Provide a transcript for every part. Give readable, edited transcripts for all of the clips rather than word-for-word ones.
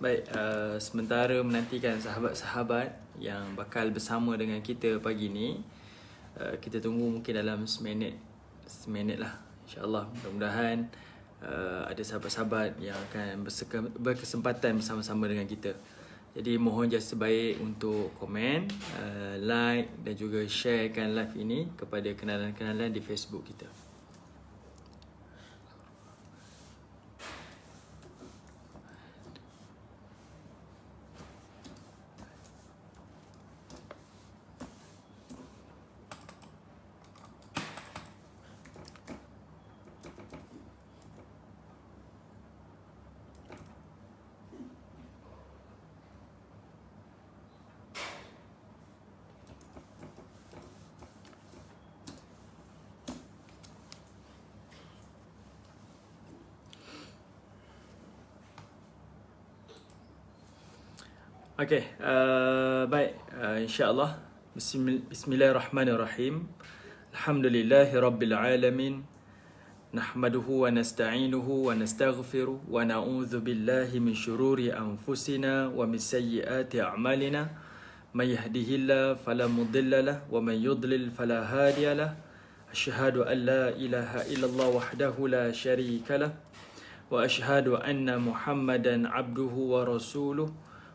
Baik, sementara menantikan sahabat-sahabat yang bakal bersama dengan kita pagi ni, kita tunggu mungkin dalam seminit lah, insyaAllah. Mudah-mudahan ada sahabat-sahabat yang akan berkesempatan bersama-sama dengan kita. Jadi mohon jasa baik untuk komen, like dan juga sharekan live ini kepada kenalan-kenalan di Facebook kita. Okey, baik, insya-Allah. Bismillahirrahmanirrahim. Alhamdulillahirabbil alamin. Nahmaduhu wa nasta'inuhu wa nastaghfiruh wa na'udzu billahi min syururi anfusina wa min sayyiati a'malina. May yahdihillahu fala mudilla lahu wa may yudlil fala hadiya lahu. Asyhadu an la ilaha illallah wahdahu la syarika lahu wa asyhadu anna Muhammadan abduhu wa rasuluh.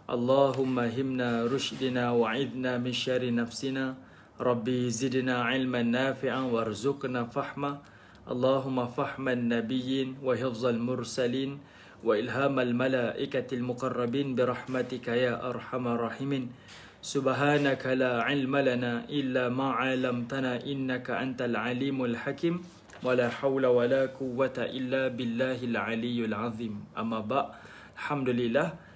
Allahumma himna rushdina wa'idna min syarri nafsina. Rabbi zidna ilman nafi'an warzuqna fahma. Allahumma fahman nabiyyin wa hifzal mursalin wa ilhamal malaikatil muqarrabin birahmatika ya arhamar rahimin. Subhanaka la ilma lana illa ma 'allamtana innaka antal alimul hakim. Wa la hawla wa la quwwata illa billahil aliyyil azim. Amma ba'. Alhamdulillah.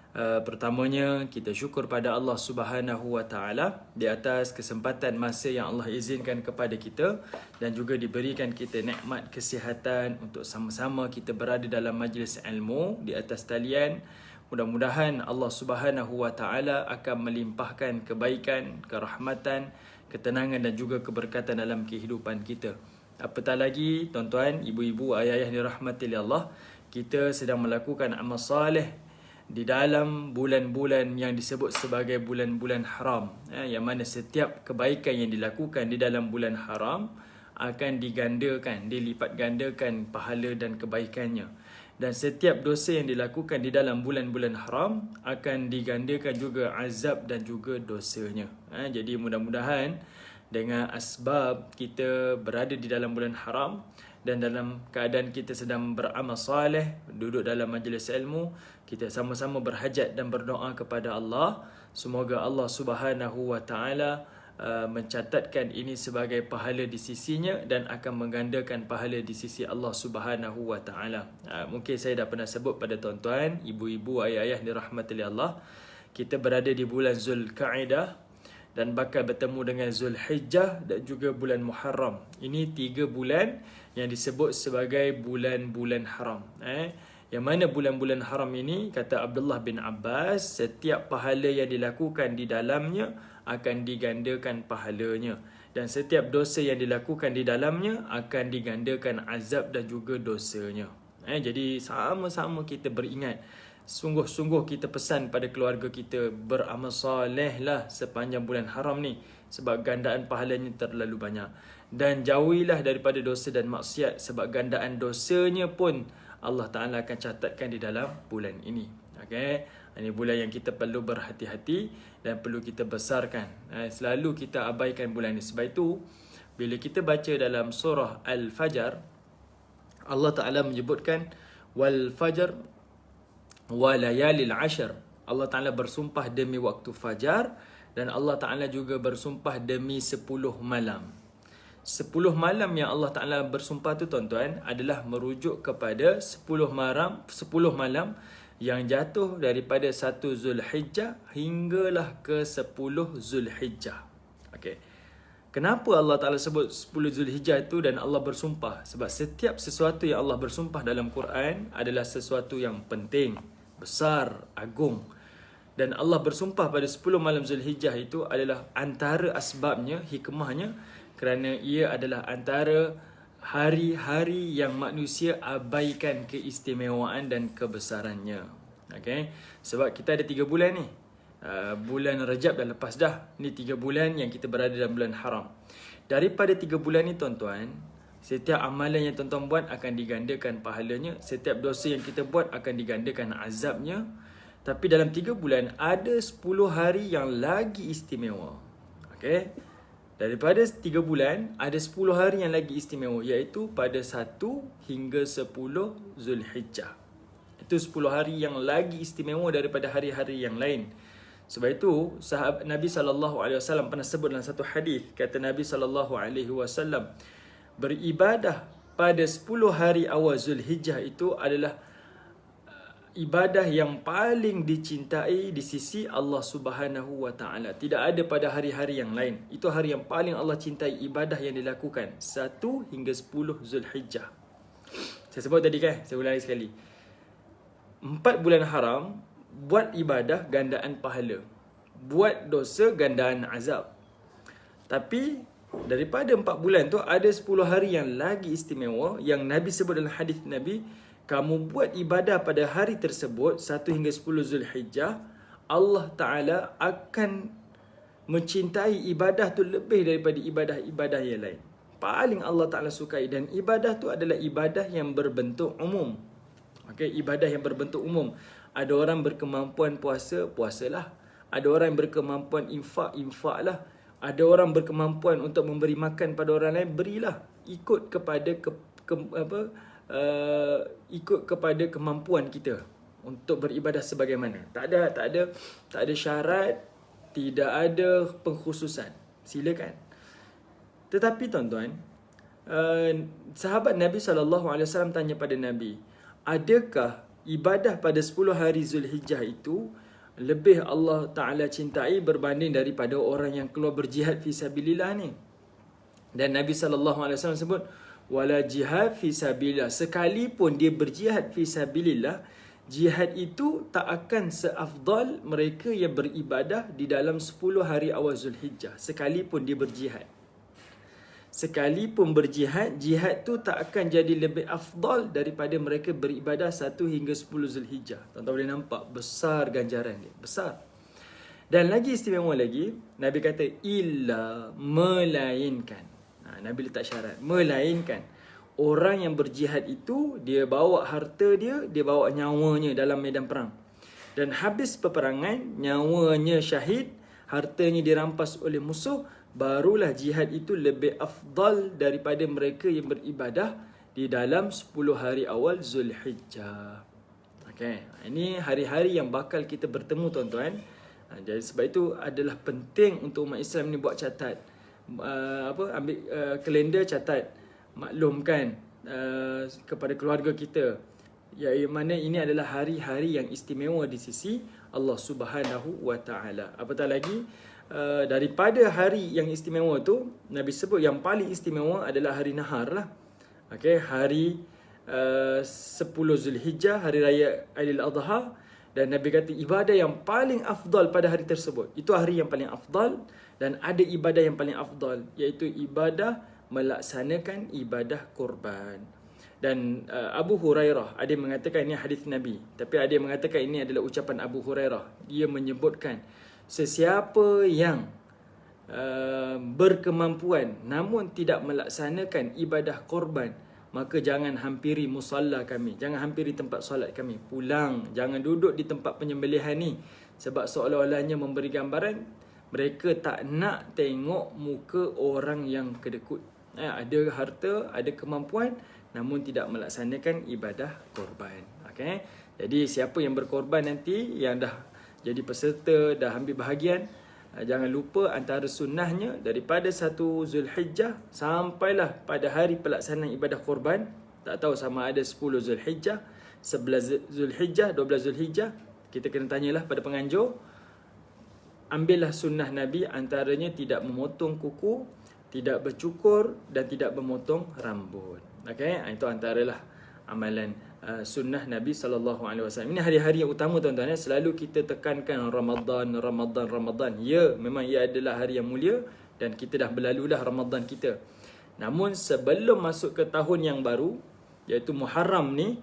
Pertamanya kita syukur pada Allah Subhanahu Wa Taala di atas kesempatan masa yang Allah izinkan kepada kita dan juga diberikan kita nikmat kesihatan untuk sama-sama kita berada dalam majlis ilmu di atas talian. Mudah-mudahan Allah Subhanahu Wa Taala akan melimpahkan kebaikan, kerahmatan, ketenangan dan juga keberkatan dalam kehidupan kita. Apatah lagi tuan-tuan, ibu-ibu, ayah-ayah dirahmati Allah, kita sedang melakukan amal soleh di dalam bulan-bulan yang disebut sebagai bulan-bulan haram, yang mana setiap kebaikan yang dilakukan di dalam bulan haram akan digandakan, dilipat gandakan pahala dan kebaikannya. Dan setiap dosa yang dilakukan di dalam bulan-bulan haram akan digandakan juga azab dan juga dosanya. Jadi mudah-mudahan dengan asbab kita berada di dalam bulan haram dan dalam keadaan kita sedang beramal soleh, duduk dalam majlis ilmu, kita sama-sama berhajat dan berdoa kepada Allah. Semoga Allah Subhanahu Wa Taala mencatatkan ini sebagai pahala di sisinya dan akan menggandakan pahala di sisi Allah Subhanahu Wa Taala. Mungkin saya dah pernah sebut pada tuan-tuan, ibu-ibu, ayah-ayah dirahmati Allah, kita berada di bulan Zulkaidah dan bakal bertemu dengan Zulhijjah dan juga bulan Muharram. Ini 3 bulan yang disebut sebagai bulan-bulan haram. Yang mana bulan-bulan haram ini, kata Abdullah bin Abbas, setiap pahala yang dilakukan di dalamnya akan digandakan pahalanya. Dan setiap dosa yang dilakukan di dalamnya akan digandakan azab dan juga dosanya. Jadi sama-sama kita beringat. Sungguh-sungguh kita pesan pada keluarga kita, beramal soleh lah sepanjang bulan haram ni, sebab gandaan pahalanya terlalu banyak. Dan jauhilah daripada dosa dan maksiat, sebab gandaan dosanya pun Allah Ta'ala akan catatkan di dalam bulan ini. Okay? Ini bulan yang kita perlu berhati-hati dan perlu kita besarkan. Selalu kita abaikan bulan ini. Sebab itu, bila kita baca dalam surah Al-Fajr, Allah Ta'ala menyebutkan wal fajr wa layalil ashr. Allah Ta'ala bersumpah demi waktu fajar dan Allah Ta'ala juga bersumpah demi 10 malam. 10 malam yang Allah Ta'ala bersumpah tu tuan-tuan adalah merujuk kepada 10 malam yang jatuh daripada 1 Zulhijjah hinggalah ke 10 Zulhijjah. Okey. Kenapa Allah Ta'ala sebut 10 Zulhijjah itu dan Allah bersumpah? Sebab setiap sesuatu yang Allah bersumpah dalam Quran adalah sesuatu yang penting, besar, agung. Dan Allah bersumpah pada 10 malam Zulhijjah itu adalah antara asbabnya, hikmahnya, kerana ia adalah antara hari-hari yang manusia abaikan keistimewaan dan kebesarannya. Okay? Sebab kita ada 3 bulan ni. Bulan Rajab dah lepas dah. Ni 3 bulan yang kita berada dalam bulan haram. Daripada 3 bulan ni tuan-tuan, setiap amalan yang tuan-tuan buat akan digandakan pahalanya. Setiap dosa yang kita buat akan digandakan azabnya. Tapi dalam 3 bulan ada 10 hari yang lagi istimewa. Okay? Daripada 3 bulan ada 10 hari yang lagi istimewa, iaitu pada 1 hingga 10 Zulhijjah. Itu 10 hari yang lagi istimewa daripada hari-hari yang lain. Sebab itu sahabat Nabi SAW pernah sebut dalam satu hadis, kata Nabi SAW, beribadah pada 10 hari awal Zulhijjah itu adalah ibadah yang paling dicintai di sisi Allah Subhanahu wa taala. Tidak ada pada hari-hari yang lain. Itu hari yang paling Allah cintai ibadah yang dilakukan, 1 hingga 10 Zulhijjah. Saya sebut tadi kan, saya ulangi sekali. 4 bulan haram, buat ibadah gandaan pahala, buat dosa gandaan azab. Tapi daripada 4 bulan tu ada 10 hari yang lagi istimewa, yang Nabi sebut dalam hadis Nabi, kamu buat ibadah pada hari tersebut 1 hingga 10 Zulhijjah, Allah Ta'ala akan mencintai ibadah tu lebih daripada ibadah-ibadah yang lain. Paling Allah Ta'ala sukai, dan ibadah tu adalah ibadah yang berbentuk umum. Okay, ibadah yang berbentuk umum. Ada orang berkemampuan puasa, puasalah. Ada orang yang berkemampuan infak, infaklah. Ada orang berkemampuan untuk memberi makan pada orang lain, berilah. Ikut kepada ikut kepada kemampuan kita untuk beribadah sebagaimana. Tak ada syarat, tidak ada pengkhususan. Silakan. Tetapi tuan-tuan, sahabat Nabi SAW tanya pada Nabi, adakah ibadah pada 10 hari Zulhijjah itu lebih Allah Ta'ala cintai berbanding daripada orang yang keluar berjihad fi sabilillah ni? Dan Nabi SAW sebut, wala jihad fi sabilillah, sekalipun dia berjihad fi sabilillah, jihad itu tak akan seafdal mereka yang beribadah di dalam 10 hari awal Zulhijjah. Sekalipun dia berjihad, sekalipun berjihad, jihad tu tak akan jadi lebih afdal daripada mereka beribadah 1 hingga 10 Zulhijjah. Tuan-tuan boleh nampak besar ganjaran dia, besar. Dan lagi istimewa lagi, Nabi kata illa, melainkan. Nabi letak syarat, melainkan orang yang berjihad itu dia bawa harta dia, dia bawa nyawanya dalam medan perang. Dan habis peperangan, nyawanya syahid, hartanya dirampas oleh musuh, barulah jihad itu lebih afdal daripada mereka yang beribadah di dalam 10 hari awal Zulhijjah. Okay, ini hari-hari yang bakal kita bertemu tuan-tuan. Jadi sebab itu adalah penting untuk umat Islam ni buat catat. Ambil kalender, catat, maklumkan kepada keluarga kita, yang mana ini adalah hari-hari yang istimewa di sisi Allah Subhanahu wa taala. Apatah lagi daripada hari yang istimewa tu, Nabi sebut yang paling istimewa adalah hari nahar lah. Okay, hari 10 Zulhijjah, hari raya Aidil-Adha. Dan Nabi kata ibadah yang paling afdal pada hari tersebut, itu hari yang paling afdal. Dan ada ibadah yang paling afdal, iaitu ibadah melaksanakan ibadah korban. Dan Abu Hurairah, ada yang mengatakan ini hadis Nabi, tapi ada yang mengatakan ini adalah ucapan Abu Hurairah. Dia menyebutkan, sesiapa yang berkemampuan namun tidak melaksanakan ibadah korban, maka jangan hampiri musalla kami, jangan hampiri tempat solat kami. Pulang, jangan duduk di tempat penyembelihan ni. Sebab seolah-olahnya memberi gambaran mereka tak nak tengok muka orang yang kedekut. Ada harta, ada kemampuan, namun tidak melaksanakan ibadah korban. Okay? Jadi siapa yang berkorban nanti, yang dah jadi peserta, dah ambil bahagian, jangan lupa antara sunnahnya daripada 1 Zulhijjah sampailah pada hari pelaksanaan ibadah korban. Tak tahu sama ada 10 Zulhijjah, 11 Zulhijjah, 12 Zulhijjah. Kita kena tanyalah pada penganjur. Ambillah sunnah Nabi, antaranya tidak memotong kuku, tidak bercukur dan tidak memotong rambut. Okay? Itu antaralah amalan sunnah Nabi SAW. Ini hari-hari yang utama tuan-tuan. Selalu kita tekankan Ramadan. Ya, memang ia adalah hari yang mulia dan kita dah berlalulah Ramadan kita. Namun sebelum masuk ke tahun yang baru, iaitu Muharram ni,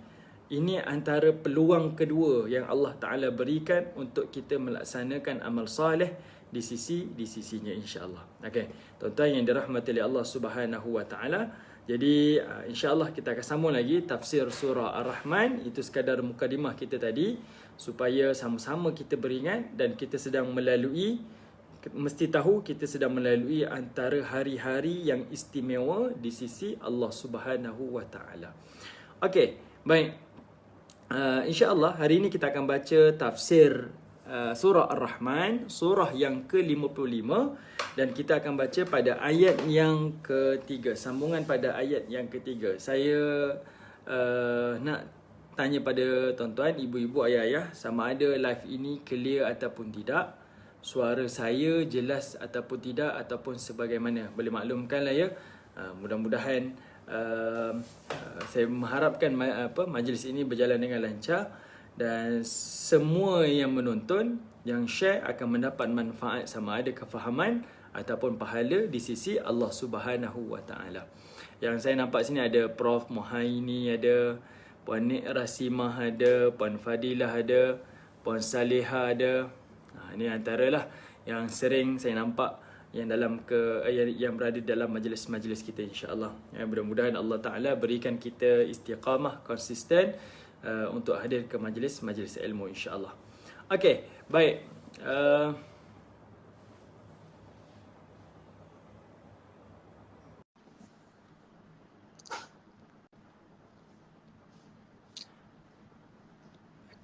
Ini antara peluang kedua yang Allah Ta'ala berikan untuk kita melaksanakan amal soleh di sisinya, insya-Allah. Okey, tuan-tuan yang dirahmati oleh Allah Subhanahu wa Ta'ala. Jadi insya-Allah kita akan sambung lagi tafsir surah Ar-Rahman. Itu sekadar mukadimah kita tadi supaya sama-sama kita beringat dan kita sedang melalui, mesti tahu kita sedang melalui antara hari-hari yang istimewa di sisi Allah Subhanahu wa Ta'ala. Okey, baik. InsyaAllah hari ini kita akan baca tafsir surah Ar-Rahman, surah yang ke-55, dan kita akan baca pada ayat yang ketiga, sambungan pada ayat yang ketiga. Saya nak tanya pada tuan-tuan, ibu-ibu, ayah-ayah, sama ada live ini clear ataupun tidak, suara saya jelas ataupun tidak, ataupun sebagaimana. Boleh maklumkanlah ya. Mudah-mudahan saya mengharapkan majlis ini berjalan dengan lancar dan semua yang menonton, yang share akan mendapat manfaat, sama ada kefahaman ataupun pahala di sisi Allah Subhanahu wa Ta'ala. Yang saya nampak sini ada Prof Muhaini, ada Puan Nik Rasimah, ada Puan Fadilah, ada Puan Salihah, ada. Ini antaralah yang sering saya nampak yang dalam yang berada dalam majlis-majlis kita, insya-Allah. Ya, mudah-mudahan Allah Taala berikan kita istiqamah, konsisten untuk hadir ke majlis-majlis ilmu, insya-Allah. Okey, baik.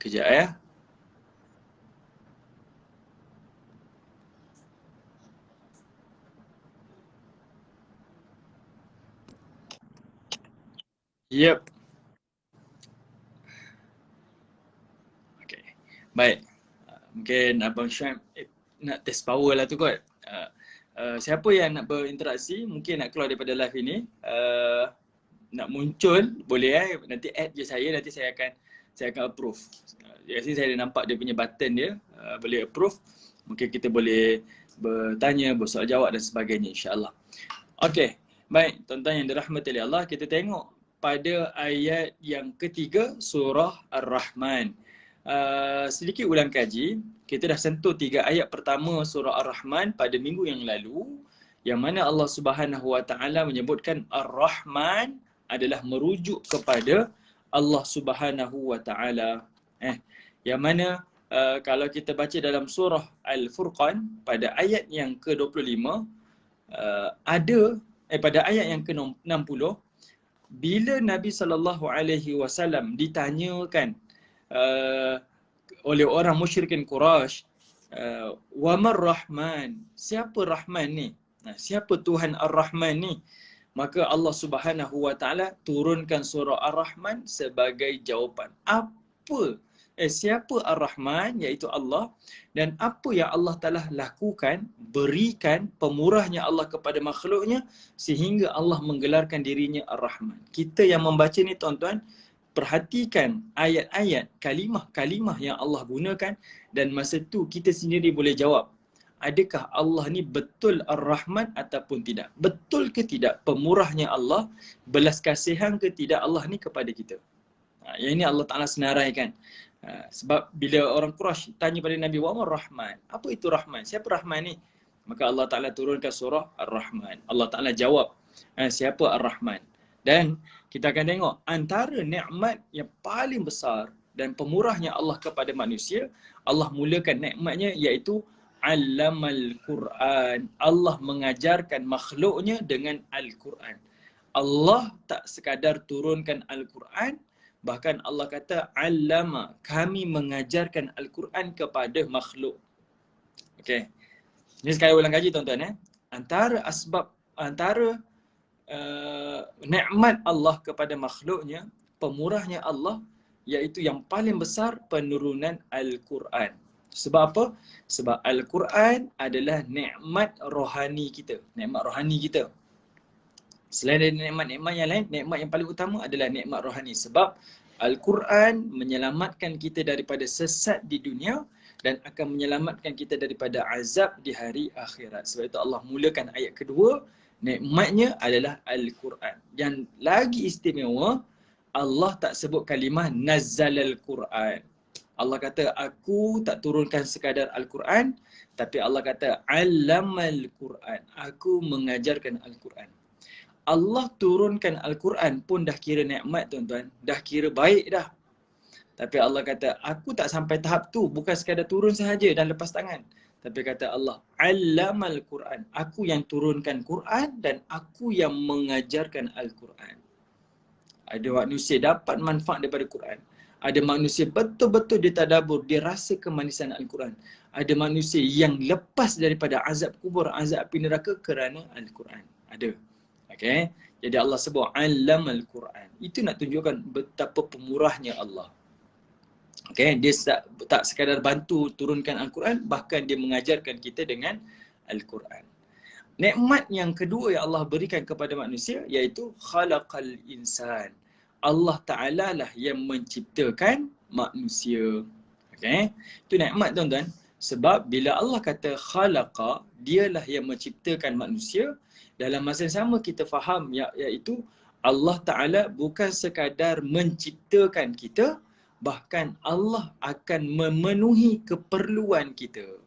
Kejap ya. Yep. Okay. Baik. Mungkin Abang Syam nak test power lah tu kot. Siapa yang nak berinteraksi, mungkin nak keluar daripada live ini, nak muncul, boleh nanti add je saya, nanti saya akan approve. Jadi saya dah nampak dia punya button dia, boleh approve. Mungkin kita boleh bertanya, bersoal jawab dan sebagainya, insya-Allah. Okey. Baik, tuan-tuan yang dirahmati oleh Allah, kita tengok pada ayat yang ketiga surah Ar-Rahman. Sedikit ulang kaji, kita dah sentuh 3 ayat pertama surah Ar-Rahman pada minggu yang lalu, yang mana Allah Subhanahu wa Ta'ala menyebutkan Ar-Rahman adalah merujuk kepada Allah Subhanahu wa Ta'ala. Yang mana kalau kita baca dalam surah Al-Furqan pada ayat yang ke-25, pada ayat yang ke-60, bila Nabi SAW ditanyakan oleh orang musyrikin Quraisy, Wamar Rahman, siapa Rahman ni? Siapa Tuhan Ar-Rahman ni? Maka Allah Subhanahu wa Ta'ala turunkan surah Ar-Rahman sebagai jawapan. Siapa Ar-Rahman, iaitu Allah, dan apa yang Allah telah lakukan, berikan pemurahnya Allah kepada makhluknya sehingga Allah menggelarkan dirinya Ar-Rahman. Kita yang membaca ni tuan-tuan, perhatikan ayat-ayat, kalimah-kalimah yang Allah gunakan, dan masa tu kita sendiri boleh jawab, adakah Allah ni betul Ar-Rahman ataupun tidak? Betul ke tidak pemurahnya Allah, belas kasihan ke tidak Allah ni kepada kita? Yang ini Allah Ta'ala senaraikan. Sebab bila orang Quraisy tanya pada Nabi, Wamar Rahman, apa itu Rahman? Siapa Rahman ni? Maka Allah Ta'ala turunkan surah Ar-Rahman. Allah Ta'ala jawab, siapa Ar-Rahman? Dan kita akan tengok antara nikmat yang paling besar dan pemurahnya Allah kepada manusia, Allah mulakan nikmatnya iaitu Allamal Quran. Allah mengajarkan makhluknya dengan Al-Quran. Allah tak sekadar turunkan Al-Quran, bahkan Allah kata Allama, kami mengajarkan Al-Quran kepada makhluk. Okey. Ini sekali ulang kaji tuan-tuan. Antara nikmat Allah kepada makhluknya, pemurahnya Allah, iaitu yang paling besar penurunan Al-Quran. Sebab apa? Sebab Al-Quran adalah nikmat rohani kita. Nikmat rohani kita. Selain dari nikmat-nikmat yang lain, nikmat yang paling utama adalah nikmat rohani. Sebab Al-Quran menyelamatkan kita daripada sesat di dunia dan akan menyelamatkan kita daripada azab di hari akhirat. Sebab itu Allah mulakan ayat kedua, nikmatnya adalah Al-Quran. Yang lagi istimewa, Allah tak sebut kalimah nazzalal Quran. Allah kata aku tak turunkan sekadar Al-Quran, tapi Allah kata allamal Quran. Aku mengajarkan Al-Quran. Allah turunkan Al-Quran pun dah kira nikmat tuan-tuan. Dah kira baik dah. Tapi Allah kata, aku tak sampai tahap tu. Bukan sekadar turun sahaja dan lepas tangan. Tapi kata Allah, allamal Quran. Aku yang turunkan Quran dan aku yang mengajarkan Al-Quran. Ada manusia dapat manfaat daripada Quran. Ada manusia betul-betul dia tadabbur, dia rasa kemanisan Al-Quran. Ada manusia yang lepas daripada azab kubur, azab api neraka kerana Al-Quran. Ada. Okay. Jadi Allah sebut allamal Quran. Itu nak tunjukkan betapa pemurahnya Allah. Okay. Dia tak sekadar bantu turunkan Al-Quran, bahkan dia mengajarkan kita dengan Al-Quran. Nikmat yang kedua yang Allah berikan kepada manusia iaitu khalaqal insan. Allah Ta'ala lah yang menciptakan manusia. Okay. Itu nikmat tuan-tuan. Sebab bila Allah kata khalaqa, dialah yang menciptakan manusia. Dalam masa yang sama kita faham iaitu Allah Ta'ala bukan sekadar menciptakan kita, bahkan Allah akan memenuhi keperluan kita.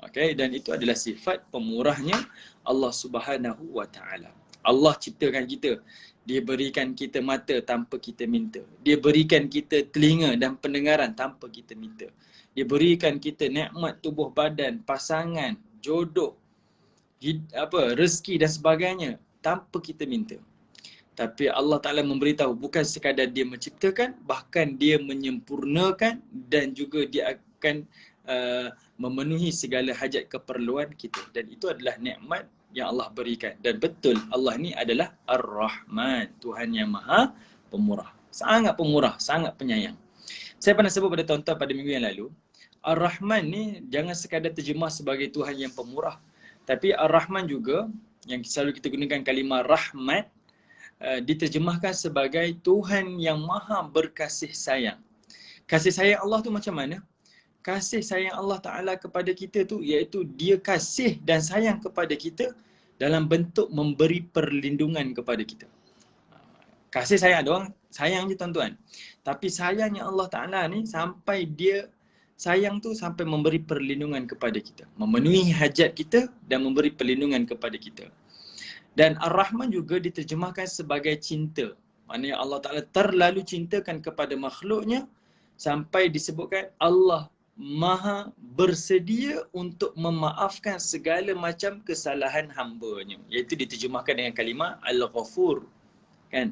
Okay, dan itu adalah sifat pemurahnya Allah Subhanahu Wa Ta'ala. Allah ciptakan kita. Dia berikan kita mata tanpa kita minta. Dia berikan kita telinga dan pendengaran tanpa kita minta. Dia berikan kita nikmat tubuh badan, pasangan, jodoh, rezeki dan sebagainya tanpa kita minta. Tapi Allah Ta'ala memberitahu bukan sekadar dia menciptakan, bahkan dia menyempurnakan dan juga dia akan memenuhi segala hajat keperluan kita. Dan itu adalah nikmat yang Allah berikan. Dan betul Allah ni adalah Ar-Rahman, Tuhan yang Maha Pemurah. Sangat pemurah, sangat penyayang. Saya pernah sebut pada tuan-tuan pada minggu yang lalu, Ar-Rahman ni jangan sekadar terjemah sebagai Tuhan yang pemurah. Tapi Ar-Rahman juga, yang selalu kita gunakan kalimah rahmat, diterjemahkan sebagai Tuhan yang Maha berkasih sayang. Kasih sayang Allah tu macam mana? Kasih sayang Allah Ta'ala kepada kita tu iaitu dia kasih dan sayang kepada kita dalam bentuk memberi perlindungan kepada kita. Kasih sayang ada orang sayang je tuan-tuan. Tapi sayangnya Allah Ta'ala ni sampai dia sayang tu sampai memberi perlindungan kepada kita. Memenuhi hajat kita dan memberi perlindungan kepada kita. Dan Ar-Rahman juga diterjemahkan sebagai cinta. Maksudnya Allah Ta'ala terlalu cintakan kepada makhluknya sampai disebutkan Allah Maha bersedia untuk memaafkan segala macam kesalahan hamba-Nya. Iaitu diterjemahkan dengan kalimah Al-Ghafur. Kan?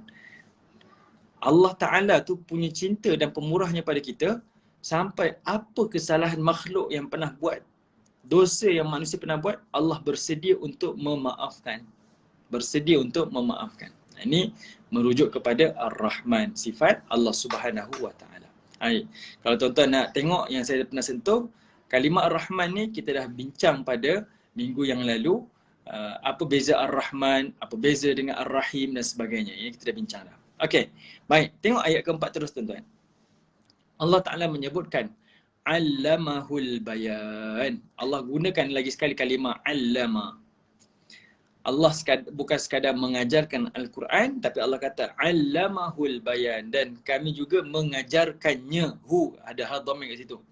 Allah Ta'ala tu punya cinta dan pemurahnya pada kita sampai apa kesalahan makhluk yang pernah buat, dosa yang manusia pernah buat, Allah bersedia untuk memaafkan. Bersedia untuk memaafkan. Ini merujuk kepada Ar-Rahman, sifat Allah Subhanahu Wa Ta'ala. Kalau tuan-tuan nak tengok yang saya pernah sentuh, kalimah Ar-Rahman ni kita dah bincang pada minggu yang lalu. Apa beza Ar-Rahman, apa beza dengan Ar-Rahim dan sebagainya. Ini kita dah bincang dah. Okey, baik. Tengok ayat keempat terus tuan-tuan. Allah Ta'ala menyebutkan Allamahul bayan. Allah gunakan lagi sekali kalimah Allama. Allah bukan sekadar mengajarkan Al-Quran, tapi Allah kata Allamahul bayan. Dan kami juga mengajarkannya. Hu, ada hal dhamir kat situ.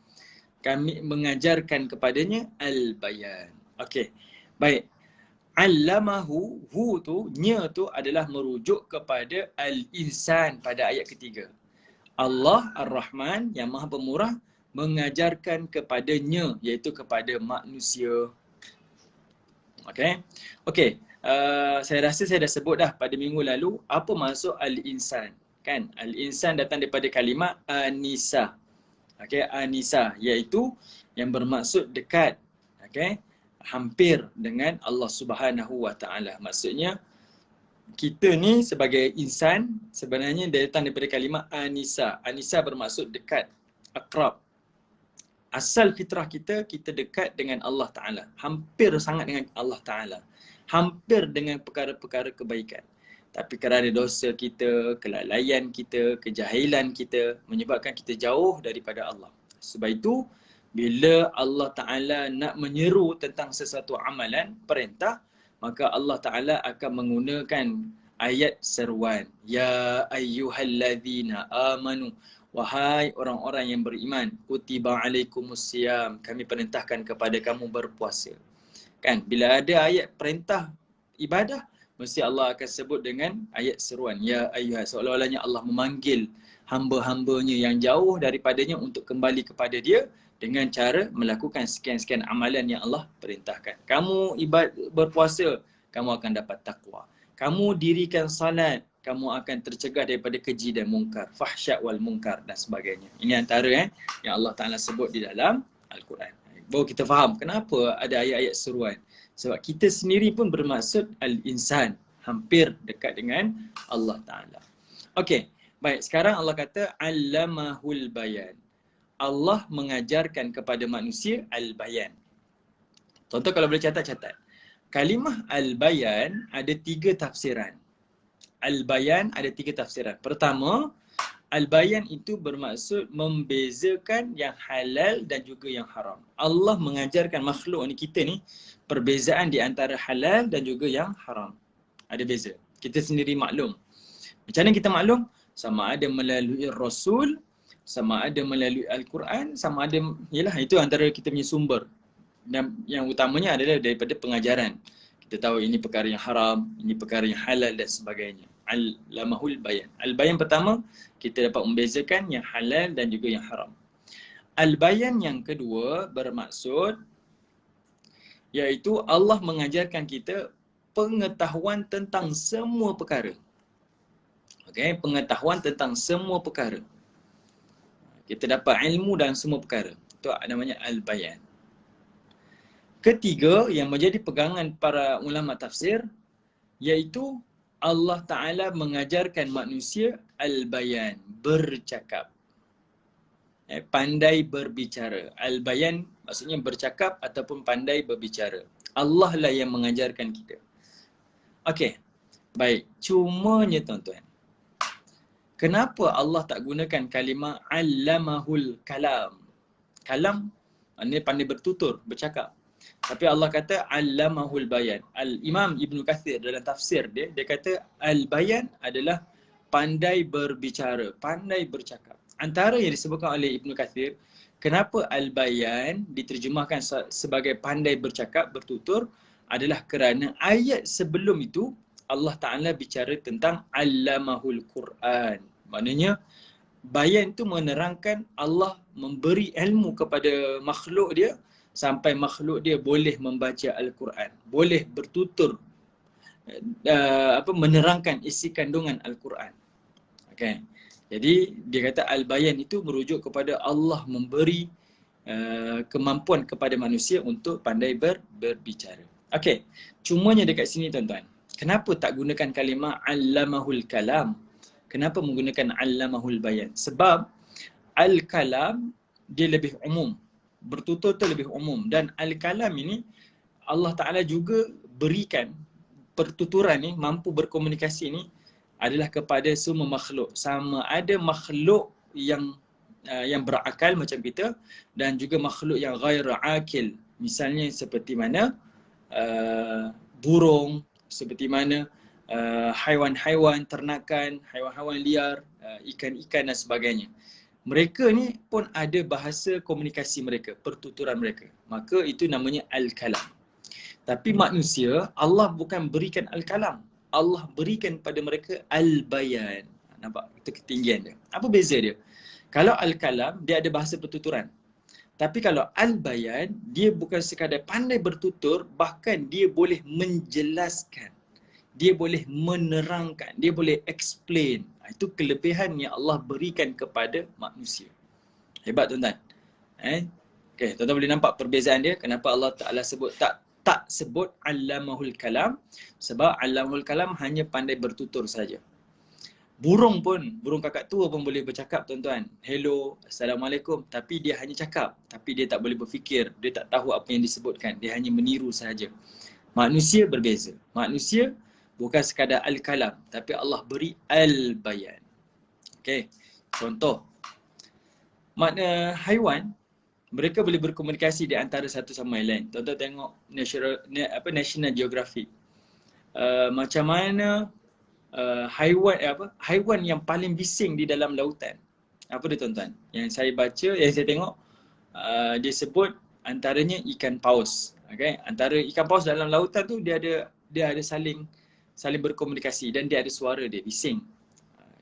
Kami mengajarkan kepadanya Al-bayan. Okey, baik. Allamahu, hu tu, nya tu adalah merujuk kepada Al-Insan pada ayat ketiga. Allah Ar-Rahman yang Maha Pemurah mengajarkan kepadanya, iaitu kepada manusia. Okey. Saya rasa saya dah sebut dah pada minggu lalu apa maksud Al-Insan. Kan? Al-Insan datang daripada kalimah Anisa. Okey, Anisa iaitu yang bermaksud dekat. Okey, hampir dengan Allah Subhanahu Wa Ta'ala. Maksudnya kita ni sebagai insan sebenarnya dia datang daripada kalimah Anisa. Anisa bermaksud dekat, akrab. Asal fitrah kita, kita dekat dengan Allah Ta'ala. Hampir sangat dengan Allah Ta'ala. Hampir dengan perkara-perkara kebaikan. Tapi kerana dosa kita, kelalaian kita, kejahilan kita menyebabkan kita jauh daripada Allah. Sebab itu, bila Allah Ta'ala nak menyeru tentang sesuatu amalan, perintah, maka Allah Ta'ala akan menggunakan ayat seruan. Ya ayyuhallazina amanu, wahai orang-orang yang beriman, kutiba alaikumusiyam, kami perintahkan kepada kamu berpuasa. Kan, bila ada ayat perintah ibadah, mesti Allah akan sebut dengan ayat seruan. Ya ayyuhal, seolah-olahnya Allah memanggil hamba-hambanya yang jauh daripadanya untuk kembali kepada dia dengan cara melakukan sekian-sekian amalan yang Allah perintahkan. Kamu berpuasa, kamu akan dapat takwa. Kamu dirikan salat, kamu akan tercegah daripada keji dan mungkar, fahsya wal munkar dan sebagainya. Ini antara yang Allah Ta'ala sebut di dalam Al-Quran. Baru kita faham kenapa ada ayat-ayat seruan. Sebab kita sendiri pun bermaksud al-insan, hampir dekat dengan Allah Ta'ala. Okey, baik. Sekarang Allah kata allamahul bayan. Allah mengajarkan kepada manusia al-bayan. Tuan-tuan kalau boleh catat-catat. Kalimah al-bayan ada 3 tafsiran. Al-bayan ada 3 tafsiran. Pertama, al-bayan itu bermaksud membezakan yang halal dan juga yang haram. Allah mengajarkan makhluk ni, kita ni, perbezaan di antara halal dan juga yang haram. Ada beza. Kita sendiri maklum. Macam mana kita maklum? Sama ada melalui Rasul, sama ada melalui Al-Quran, sama ada, yalah, itu antara kita punya sumber. Dan yang utamanya adalah daripada pengajaran. Kita tahu ini perkara yang haram, ini perkara yang halal dan sebagainya. Al-lamahul bayan. Al-bayan pertama, kita dapat membezakan yang halal dan juga yang haram. Al-bayan yang kedua bermaksud iaitu Allah mengajarkan kita pengetahuan tentang semua perkara. Okey, pengetahuan tentang semua perkara. Kita dapat ilmu dalam semua perkara. Itu namanya al-bayan. Ketiga yang menjadi pegangan para ulama tafsir iaitu Allah Ta'ala mengajarkan manusia al-bayan, bercakap. Pandai berbicara. Al-bayan maksudnya bercakap ataupun pandai berbicara. Allah lah yang mengajarkan kita. Okey, baik. Cumanya tuan-tuan, kenapa Allah tak gunakan kalimah allamahul kalam? Kalam maknanya pandai bertutur, bercakap. Tapi Allah kata allamahul bayan. Al-Imam Ibn Kathir dalam tafsir dia kata al-bayan adalah pandai berbicara, pandai bercakap. Antara yang disebutkan oleh Ibn Kathir, kenapa al-bayan diterjemahkan sebagai pandai bercakap, bertutur, adalah kerana ayat sebelum itu Allah Ta'ala bicara tentang allamahul Quran. Maknanya bayan itu menerangkan Allah memberi ilmu kepada makhluk dia sampai makhluk dia boleh membaca Al-Quran, boleh bertutur, menerangkan isi kandungan Al-Quran. Okay. Jadi dia kata al-bayan itu merujuk kepada Allah memberi kemampuan kepada manusia untuk pandai berbicara. Okey, cumanya dekat sini tuan-tuan, kenapa tak gunakan kalimah allamahul kalam? Kenapa menggunakan allamahul bayan? Sebab al-kalam dia lebih umum. Bertutur tu lebih umum. Dan al-kalam ini Allah Ta'ala juga berikan pertuturan ni, mampu berkomunikasi ni adalah kepada semua makhluk. Sama ada makhluk yang berakal macam kita dan juga makhluk yang ghaira akil. Misalnya seperti mana burung, seperti mana haiwan-haiwan ternakan, haiwan-haiwan liar, ikan-ikan dan sebagainya. Mereka ni pun ada bahasa komunikasi mereka, pertuturan mereka. Maka itu namanya al-kalam. Tapi manusia, Allah bukan berikan al-kalam. Allah berikan pada mereka al-bayan. Nampak? Itu ketinggian dia. Apa beza dia? Kalau al-kalam, dia ada bahasa pertuturan. Tapi kalau al-bayan, dia bukan sekadar pandai bertutur, bahkan dia boleh menjelaskan. Dia boleh menerangkan, dia boleh explain. Itu kelebihan yang Allah berikan kepada manusia. Hebat tuan-tuan. Okay, tuan-tuan boleh nampak perbezaan dia. Kenapa Allah Ta'ala sebut tak sebut allamahul kalam? Sebab allamahul kalam hanya pandai bertutur saja. Burung kakak tua pun boleh bercakap tuan-tuan. Hello, Assalamualaikum. Tapi dia hanya cakap. Tapi dia tak boleh berfikir. Dia tak tahu apa yang disebutkan. Dia hanya meniru sahaja. Manusia berbeza. Manusia bukan sekadar al-kalam, tapi Allah beri al-bayan. Okey, contoh. Makna haiwan, mereka boleh berkomunikasi di antara satu sama lain. Tuan-tuan tengok National Geographic. Macam mana haiwan yang paling bising di dalam lautan. Apa dia tuan-tuan? Yang saya baca, yang saya tengok, dia sebut antaranya ikan paus. Okay? Antara ikan paus dalam lautan tu dia ada saling berkomunikasi dan dia ada suara dia bising.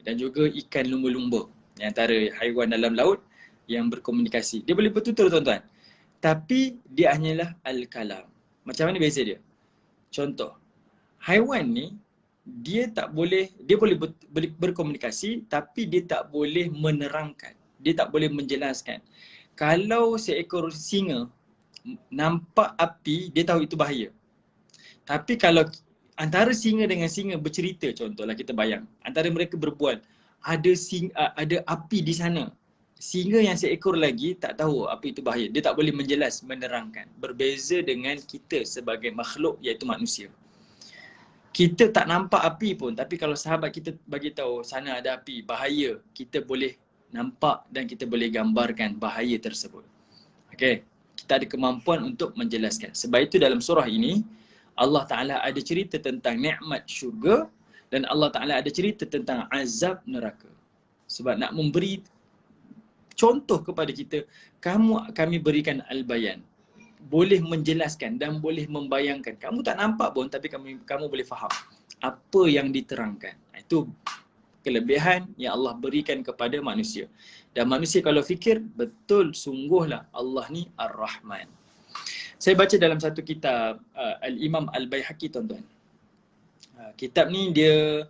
Dan juga ikan lumba-lumba, antara haiwan dalam laut yang berkomunikasi. Dia boleh bertutur tuan-tuan. Tapi dia hanyalah al-kalam. Macam mana beza dia? Contoh, haiwan ni dia boleh berkomunikasi tapi dia tak boleh menerangkan. Dia tak boleh menjelaskan. Kalau seekor singa nampak api, dia tahu itu bahaya. Tapi kalau antara singa dengan singa bercerita, contohlah kita bayang, antara mereka berbual, ada api di sana. Singa yang seekor lagi tak tahu api itu bahaya. Dia tak boleh menerangkan. Berbeza dengan kita sebagai makhluk iaitu manusia. Kita tak nampak api pun, tapi kalau sahabat kita bagi tahu sana ada api, bahaya, kita boleh nampak dan kita boleh gambarkan bahaya tersebut. Okey, kita ada kemampuan untuk menjelaskan. Sebab itu dalam surah ini Allah Taala ada cerita tentang nikmat syurga dan Allah Taala ada cerita tentang azab neraka. Sebab nak memberi contoh kepada kita, kami berikan al-bayan. Boleh menjelaskan dan boleh membayangkan. Kamu tak nampak pun tapi kamu boleh faham apa yang diterangkan. Itu kelebihan yang Allah berikan kepada manusia. Dan manusia kalau fikir, betul sungguhlah Allah ni Ar-Rahman. Saya baca dalam satu kitab Al-Imam Al-Baihaqi tuan-tuan. Kitab ni dia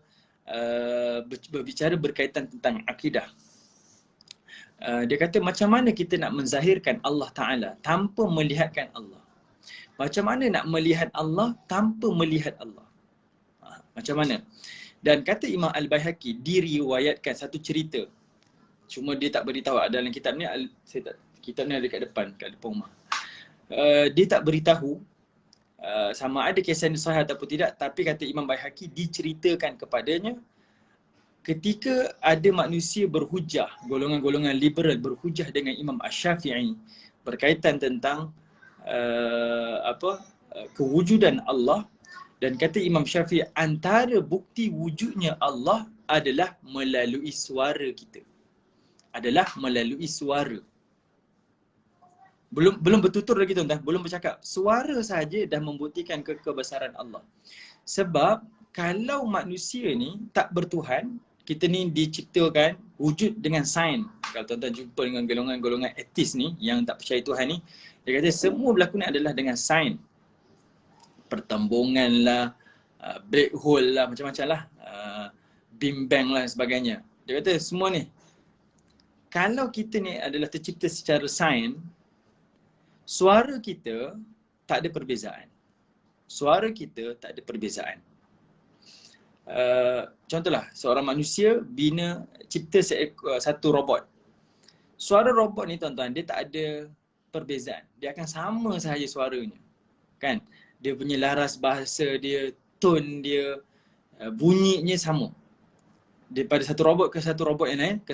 berbicara berkaitan tentang akidah. Dia kata macam mana kita nak menzahirkan Allah Ta'ala tanpa melihatkan Allah. Macam mana nak melihat Allah tanpa melihat Allah. Macam mana? Dan kata Imam Al-Baihaqi, diriwayatkan satu cerita. Cuma dia tak beritahu. Dalam kitab ni, kitab ni ada kat depan rumah. Dia tak beritahu sama ada kisah ni sahih ataupun tidak. Tapi kata Imam Baihaqi, diceritakan kepadanya ketika ada manusia berhujah, golongan-golongan liberal berhujah dengan Imam Asy-Syafi'i berkaitan tentang kewujudan Allah, dan kata Imam Syafi'i antara bukti wujudnya Allah adalah melalui suara kita. Adalah melalui suara. Belum bertutur lagi tuan-tuan, belum bercakap. Suara saja dah membuktikan kebesaran Allah. Sebab kalau manusia ni tak bertuhan, kita ni diciptakan wujud dengan sains. Kalau tuan-tuan jumpa dengan golongan-golongan etis ni yang tak percaya Tuhan ni, dia kata semua berlaku ni adalah dengan sains. Pertembungan lah, black hole lah, macam-macam lah, Big Bang lah sebagainya. Dia kata semua ni, kalau kita ni adalah tercipta secara sains, suara kita tak ada perbezaan. Suara kita tak ada perbezaan. Contohlah, seorang manusia cipta satu robot. Suara robot ni tuan-tuan, dia tak ada perbezaan. Dia akan sama sahaja suaranya. Kan? Dia punya laras bahasa dia, tone dia, bunyinya sama. Daripada satu robot ke satu robot yang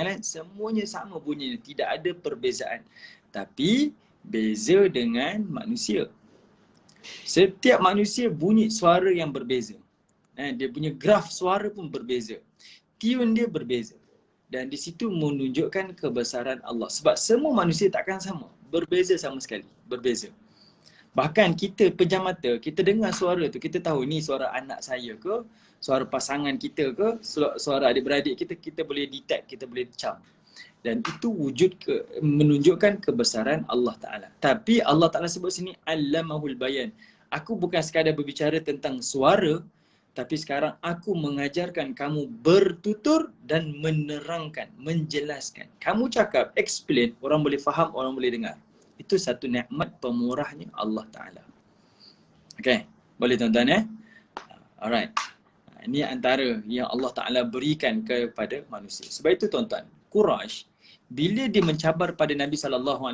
lain, semuanya sama bunyinya. Tidak ada perbezaan. Tapi beza dengan manusia. Setiap manusia bunyi suara yang berbeza. Dia punya graf suara pun berbeza. Tune dia berbeza. Dan di situ menunjukkan kebesaran Allah. Sebab semua manusia takkan sama. Berbeza sama sekali. Berbeza. Bahkan kita pejam mata, kita dengar suara tu, kita tahu ni suara anak saya ke, suara pasangan kita ke, suara adik-beradik kita, kita boleh detect, kita boleh cam. Dan itu menunjukkan kebesaran Allah Ta'ala. Tapi Allah Ta'ala sebut sini, Allamahul Bayan. Aku bukan sekadar berbicara tentang suara, tapi sekarang aku mengajarkan kamu bertutur dan menerangkan, menjelaskan. Kamu cakap, explain, orang boleh faham, orang boleh dengar. Itu satu nikmat pemurahnya Allah Ta'ala. Okay, boleh tuan-tuan Alright. Ini antara yang Allah Ta'ala berikan kepada manusia. Sebab itu tuan-tuan, Quraisy bila dia mencabar pada Nabi SAW,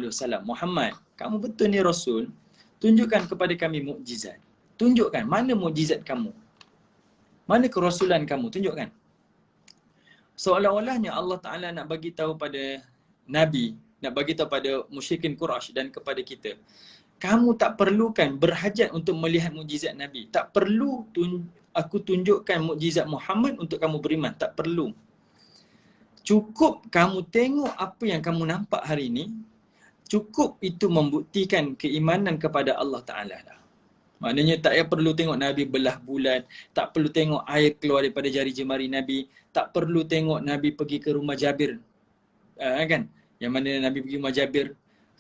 Muhammad, kamu betul ni Rasul, tunjukkan kepada kami mukjizat. Tunjukkan, mana mukjizat kamu? Mana kerasulan kamu? Tunjukkan. Seolah-olahnya Allah Ta'ala nak bagi tahu pada Nabi, nak bagi tahu pada musyrikin Quraisy dan kepada kita. kamu tak perlukan berhajat untuk melihat mukjizat Nabi. Tak perlu aku tunjukkan mukjizat Muhammad untuk kamu beriman. Tak perlu. Cukup kamu tengok apa yang kamu nampak hari ini, cukup itu membuktikan keimanan kepada Allah Ta'ala dah. Maknanya tak payah perlu tengok Nabi belah bulan, tak perlu tengok air keluar daripada jari jemari Nabi, tak perlu tengok Nabi pergi ke rumah Jabir. Kan? Yang mana Nabi pergi rumah Jabir,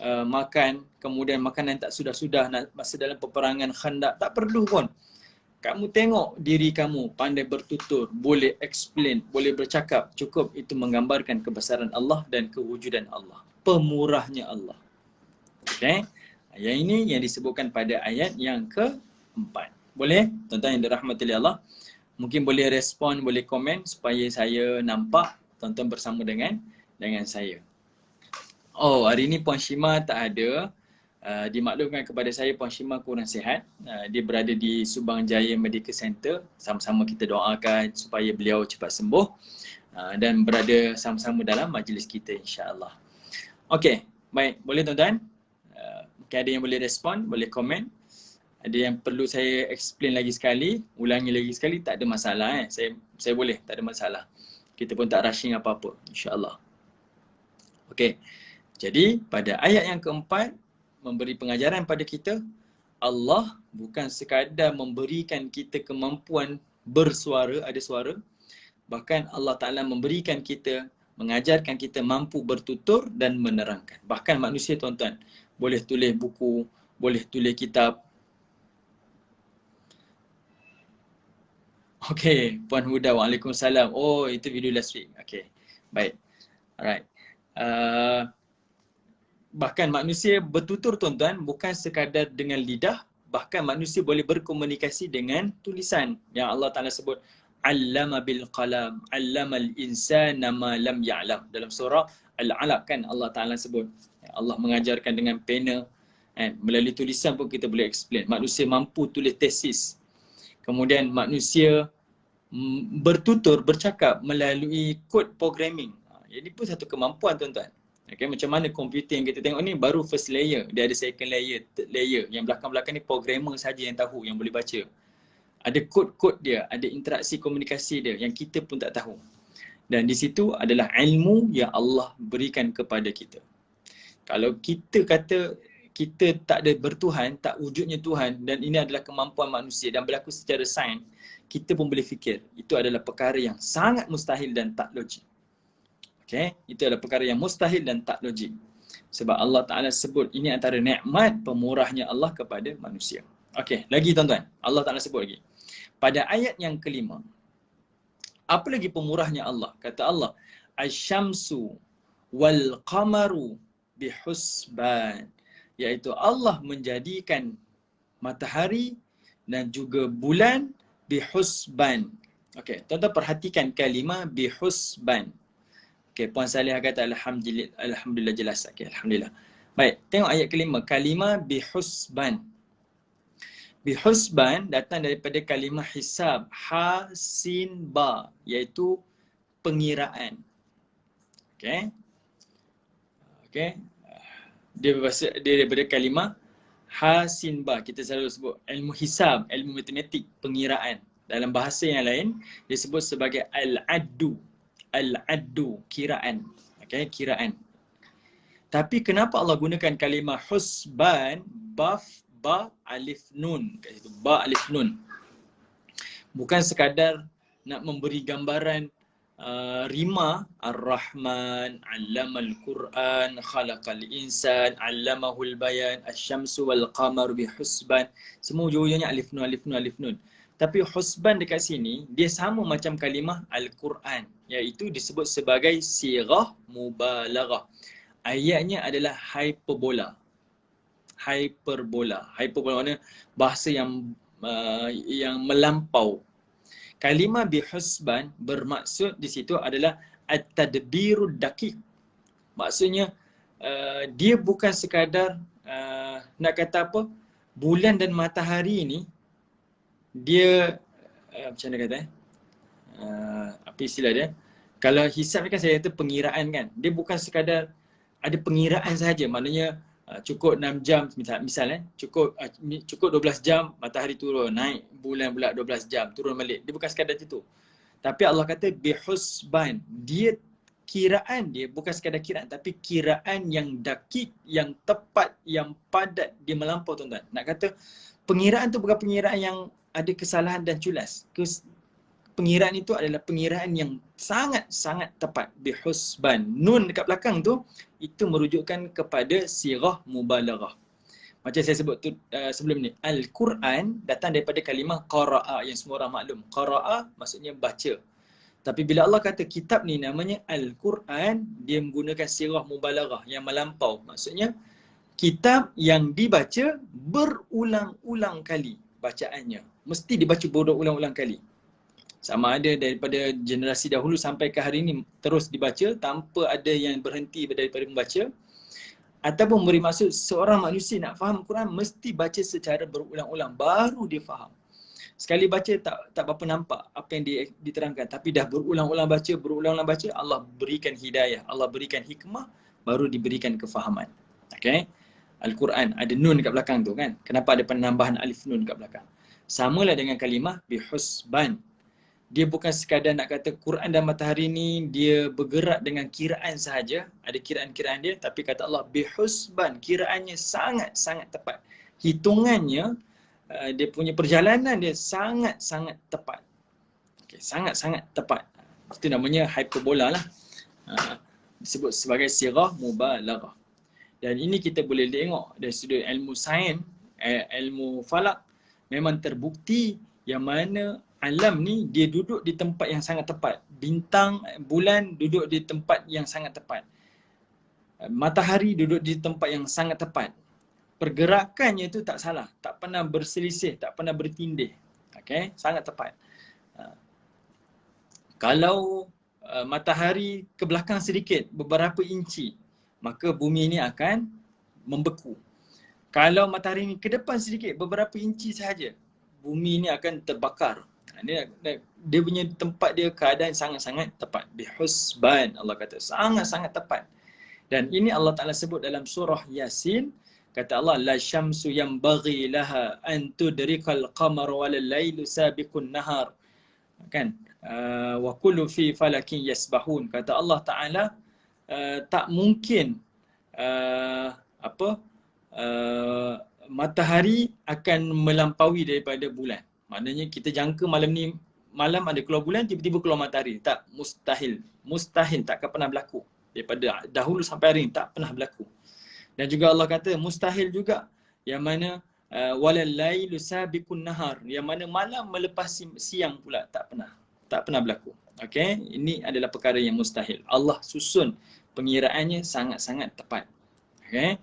makan, kemudian makanan tak sudah-sudah masa dalam peperangan Khandaq. Tak perlu pun. Kamu tengok diri kamu pandai bertutur, boleh explain, boleh bercakap. Cukup itu menggambarkan kebesaran Allah dan kewujudan Allah. Pemurahnya Allah. Okay? Yang ini yang disebutkan pada ayat yang keempat. Boleh? Tuan-tuan yang dirahmati oleh Allah. Mungkin boleh respon, boleh komen supaya saya nampak tuan-tuan bersama dengan saya. Oh, hari ini Puan Shima tak ada. Dimaklumkan kepada saya Puan Shima kurang sihat. Dia berada di Subang Jaya Medical Center. Sama-sama kita doakan supaya beliau cepat sembuh dan berada sama-sama dalam majlis kita, insya-Allah. Okey, baik. Boleh tuan-tuan? Mungkin ada yang boleh respon, boleh komen. Ada yang perlu saya explain lagi sekali, ulangi lagi sekali, tak ada masalah. Saya boleh, tak ada masalah. Kita pun tak rushing apa-apa, insya-Allah. Okey. Jadi pada ayat yang keempat memberi pengajaran pada kita, Allah bukan sekadar memberikan kita kemampuan bersuara, ada suara, bahkan Allah Ta'ala memberikan kita, mengajarkan kita mampu bertutur dan menerangkan. Bahkan manusia tuan-tuan boleh tulis buku, boleh tulis kitab. Okey, Puan Huda, waalaikumsalam. Oh, itu video last week. Okey, baik. Alright. Bahkan manusia bertutur tuan-tuan bukan sekadar dengan lidah, bahkan manusia boleh berkomunikasi dengan tulisan. Yang Allah Ta'ala sebut, Allama bil qalam, allamal insana ma lam ya'lam. Dalam surah Al-Alaq kan Allah Ta'ala sebut. Allah mengajarkan dengan pena. Melalui tulisan pun kita boleh explain. Manusia mampu tulis tesis. Kemudian manusia bertutur, bercakap melalui kod programming. Ini pun satu kemampuan tuan-tuan. Okay, macam mana komputer yang kita tengok ni baru first layer. Dia ada second layer, third layer. Yang belakang-belakang ni programmer saja yang tahu, yang boleh baca. Ada kod-kod dia, ada interaksi komunikasi dia yang kita pun tak tahu. Dan di situ adalah ilmu yang Allah berikan kepada kita. Kalau kita kata kita tak ada bertuhan, tak wujudnya Tuhan dan ini adalah kemampuan manusia dan berlaku secara sains, kita pun boleh fikir itu adalah perkara yang sangat mustahil dan tak logik. Okay? Itu adalah perkara yang mustahil dan tak logik. Sebab Allah Ta'ala sebut ini antara nikmat pemurahnya Allah kepada manusia. Okey, lagi tuan-tuan. Allah Ta'ala sebut lagi. Pada ayat yang kelima, apa lagi pemurahnya Allah? Kata Allah, Asy-syamsu wal qamaru bihusban. Iaitu Allah menjadikan matahari dan juga bulan bihusban. Okey, tuan-tuan perhatikan kalimah bihusban. Okey, Puan Salihah kata alhamdulillah jelas. Okey, alhamdulillah. Baik, tengok ayat kelima, kalimah bihusban. Bihusban datang daripada kalimah hisab, ha sin ba, iaitu pengiraan. Okey. Okey. Dia daripada kalimah ha sin ba. Kita selalu sebut ilmu hisab, ilmu matematik, pengiraan. Dalam bahasa yang lain disebut sebagai al-addu. Al-addu, kiraan. Okey, kiraan. Tapi kenapa Allah gunakan kalimah husban, ba, alif, nun. Kat situ, ba, alif, nun. Bukan sekadar nak memberi gambaran rima, Ar-Rahman, Allamal Quran, Khalaqal Insan, Allamahul Bayan, Asy-syamsu wal qamaru bihusban. Semua ujung-ujungnya alif, nun, alif, nun, alif, nun. Tapi husban dekat sini, dia sama macam kalimah Al-Quran. Iaitu disebut sebagai sirah mubalaghah. Ayatnya adalah hyperbola. Hyperbola. Hyperbola makna bahasa yang melampau. Kalimah bihusban bermaksud di situ adalah at-tadbirud daqiq. Maksudnya dia bukan sekadar nak kata apa, bulan dan matahari ini dia macam mana kata apa istilah dia? Kalau hisab ni kan saya kata pengiraan kan. Dia bukan sekadar ada pengiraan sahaja. Maknanya cukup 6 jam misal cukup 12 jam matahari turun, naik bulan pula 12 jam, turun balik. Dia bukan sekadar itu. Tapi Allah kata bihusban. Dia kiraan dia bukan sekadar kiraan, tapi kiraan yang dakik, yang tepat, yang padat, dia melampau tuan-tuan. Nak kata pengiraan tu bukan pengiraan yang ada kesalahan dan culas. Pengiraan itu adalah pengiraan yang sangat-sangat tepat. Bihusban. Nun dekat belakang tu, itu merujukkan kepada sirah mubalaghah. Macam saya sebut tu sebelum ni. Al-Quran datang daripada kalimah qara'a yang semua orang maklum. Qara'a maksudnya baca. Tapi bila Allah kata kitab ni namanya Al-Quran, dia menggunakan sirah mubalaghah yang melampau. Maksudnya kitab yang dibaca berulang-ulang kali bacaannya. Mesti dibaca berulang-ulang kali. Sama ada daripada generasi dahulu sampai ke hari ini terus dibaca tanpa ada yang berhenti daripada membaca. Ataupun beri maksud seorang manusia nak faham Quran mesti baca secara berulang-ulang baru dia faham. Sekali baca tak berapa nampak apa yang diterangkan, tapi dah berulang-ulang baca, Allah berikan hidayah, Allah berikan hikmah, baru diberikan kefahaman. Okey. Al-Quran ada nun dekat belakang tu kan. Kenapa ada penambahan alif nun dekat belakang? Samalah dengan kalimah bihusban. Dia bukan sekadar nak kata Quran dan matahari ni dia bergerak dengan kiraan sahaja, ada kiraan-kiraan dia, tapi kata Allah bihusban, kiraannya sangat-sangat tepat. Hitungannya, dia punya perjalanan dia sangat-sangat tepat. Okay, sangat-sangat tepat. Itu namanya hyperbola lah. Disebut sebagai sirah mubalaghah. Dan ini kita boleh tengok dari sudut ilmu sains, ilmu falak, memang terbukti yang mana alam ni dia duduk di tempat yang sangat tepat. Bintang, bulan duduk di tempat yang sangat tepat. Matahari duduk di tempat yang sangat tepat. Pergerakannya itu tak salah, tak pernah berselisih, tak pernah bertindih. Okey, sangat tepat. Kalau matahari ke belakang sedikit, beberapa inci, maka bumi ini akan membeku. Kalau matahari ini ke depan sedikit, beberapa inci sahaja, bumi ini akan terbakar. Dia punya tempat dia keadaan sangat-sangat tepat. Bihusban, Allah kata sangat-sangat tepat. Dan ini Allah Ta'ala sebut dalam surah Yasin. Kata Allah, la syamsu yanbaghi laha an tudrikal qamar wal lailu sabiqun nahar. Kan? Wa kullu fi falakin yasbahun. Kata Allah Ta'ala, tak mungkin matahari akan melampaui daripada bulan. Maknanya kita jangka malam ada keluar bulan, tiba-tiba keluar matahari. Tak, mustahil. Mustahil, takkan pernah berlaku. Daripada dahulu sampai hari ini, tak pernah berlaku. Dan juga Allah kata, mustahil juga yang mana walal lailu sabiqun nahar, yang mana malam melepas siang pula, tak pernah berlaku. Okey, ini adalah perkara yang mustahil. Allah susun pengiraannya sangat-sangat tepat. Okey.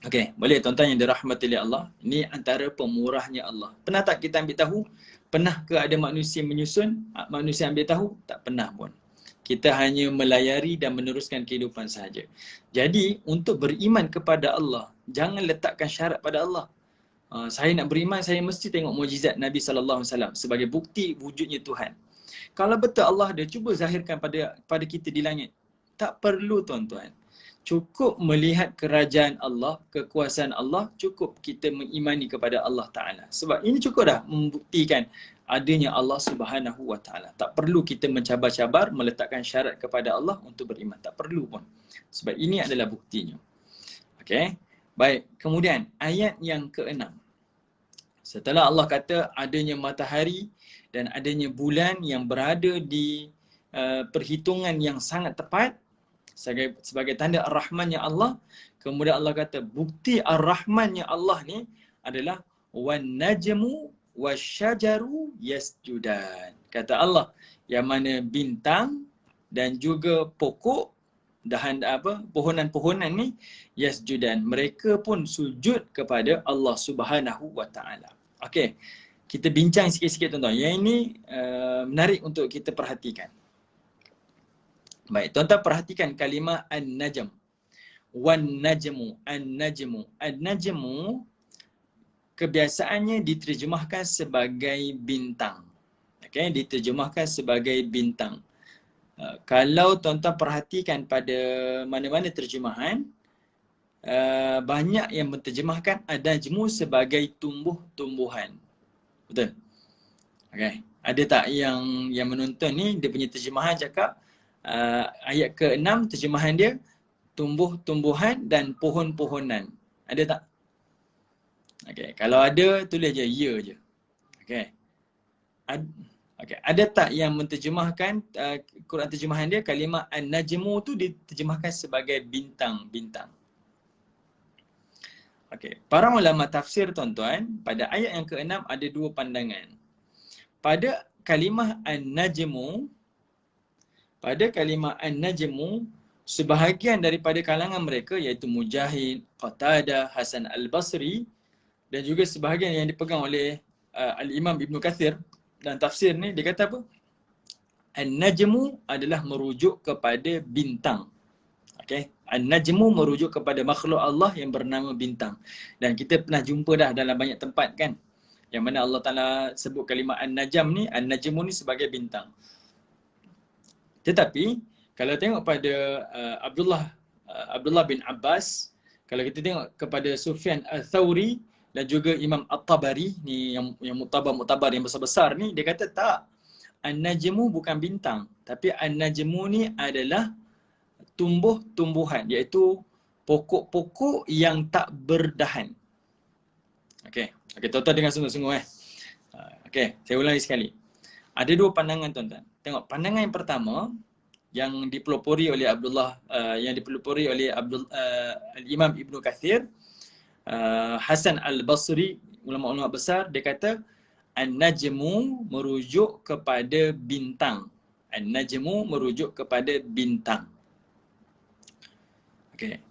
Okey, boleh tuan-tuan yang dirahmati oleh Allah. Ini antara pemurahnya Allah. Pernah tak kita ambil tahu? Pernah ke ada manusia menyusun? Manusia ambil tahu? Tak pernah pun. Kita hanya melayari dan meneruskan kehidupan sahaja. Jadi, untuk beriman kepada Allah, jangan letakkan syarat pada Allah. Saya nak beriman, saya mesti tengok mukjizat Nabi SAW sebagai bukti wujudnya Tuhan. Kalau betul Allah ada, cuba zahirkan pada kita di langit. Tak perlu tuan-tuan. Cukup melihat kerajaan Allah, kekuasaan Allah, cukup kita mengimani kepada Allah Ta'ala. Sebab ini cukup dah membuktikan adanya Allah Subhanahu Wa Ta'ala. Tak perlu kita mencabar-cabar, meletakkan syarat kepada Allah untuk beriman. Tak perlu pun. Sebab ini adalah buktinya. Okey. Baik. Kemudian ayat yang ke-6. Setelah Allah kata adanya matahari dan adanya bulan yang berada di perhitungan yang sangat tepat, sebagai tanda Ar-Rahmannya Allah. Kemudian Allah kata bukti Ar-Rahmannya Allah ni adalah wan najmu wasyajaru yasjudan. Kata Allah, yang mana bintang dan juga pokok pohonan-pohonan ni yasjudan, mereka pun sujud kepada Allah Subhanahu Wa Ta'ala. Okey, kita bincang sikit-sikit tuan-tuan. Yang ini menarik untuk kita perhatikan. Baik, tuan-tuan perhatikan kalimah an-najm. Wan najmu, an-najmu. An-najmu kebiasaannya diterjemahkan sebagai bintang. Okey, diterjemahkan sebagai bintang. Kalau tuan-tuan perhatikan pada mana-mana terjemahan, banyak yang menterjemahkan an-najmu sebagai tumbuh-tumbuhan. Betul? Okay. Ada tak yang menonton ni, dia punya terjemahan cakap ayat ke-6 terjemahan dia tumbuh-tumbuhan dan pohon-pohonan. Ada tak? Okay. Kalau ada, tulis je ya je. Okay. Okay. Ada tak yang menterjemahkan Quran terjemahan dia, kalimah an-najmu tu diterjemahkan sebagai bintang-bintang. Okay. Para ulama tafsir tuan-tuan, pada ayat yang ke-6 ada dua pandangan. Pada kalimah an-najmu, sebahagian daripada kalangan mereka iaitu Mujahid, Qatadah, Hasan al-Basri dan juga sebahagian yang dipegang oleh Al-Imam Ibn Kathir dan tafsir ni, dia kata apa? An-najmu adalah merujuk kepada bintang. Okay. An-najmu merujuk kepada makhluk Allah yang bernama bintang. Dan kita pernah jumpa dah dalam banyak tempat kan, yang mana Allah Ta'ala sebut kalimah an-najm ni, an-najmu ni sebagai bintang. Tetapi kalau tengok pada Abdullah bin Abbas, kalau kita tengok kepada Sufyan al-Thawri dan juga Imam At-Tabari ni, yang mutabar yang besar-besar ni, dia kata tak, an-najmu bukan bintang, tapi an-najmu ni adalah tumbuh-tumbuhan, iaitu pokok-pokok yang tak berdahan. Okey, tuan-tuan dengar sungguh-sungguh Okey, saya ulangi sekali. Ada dua pandangan tuan-tuan. Tengok, pandangan yang pertama yang dipelopori oleh Al-Imam Ibn Kathir, Hasan al-Basri, ulama-ulama besar, dia kata an-najmu merujuk kepada bintang. An-najmu merujuk kepada bintang. Okey.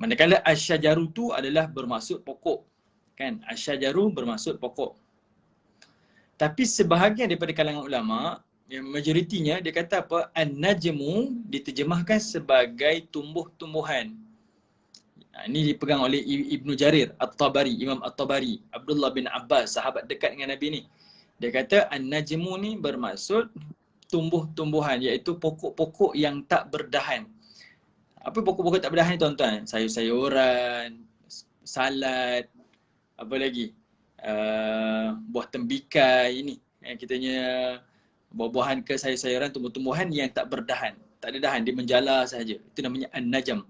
Manakala asy-syajaru tu adalah bermaksud pokok. Kan? Asy-syajaru bermaksud pokok. Tapi sebahagian daripada kalangan ulama, yang majoritinya, dia kata apa? An-najmu diterjemahkan sebagai tumbuh-tumbuhan. Ini dipegang oleh Ibnu Jarir At-Tabari, Imam At-Tabari, Abdullah bin Abbas, sahabat dekat dengan Nabi ni. Dia kata an-najmu ni bermaksud tumbuh-tumbuhan, iaitu pokok-pokok yang tak berdahan. Apa pokok-pokok tak berdahan ni tuan-tuan? Sayur-sayuran, salad, apa lagi? Buah tembikai ini. Kitanya buah-buahan ke sayur-sayuran, tumbuh-tumbuhan yang tak berdahan. Tak ada dahan, dia menjala sahaja. Itu namanya an-najm.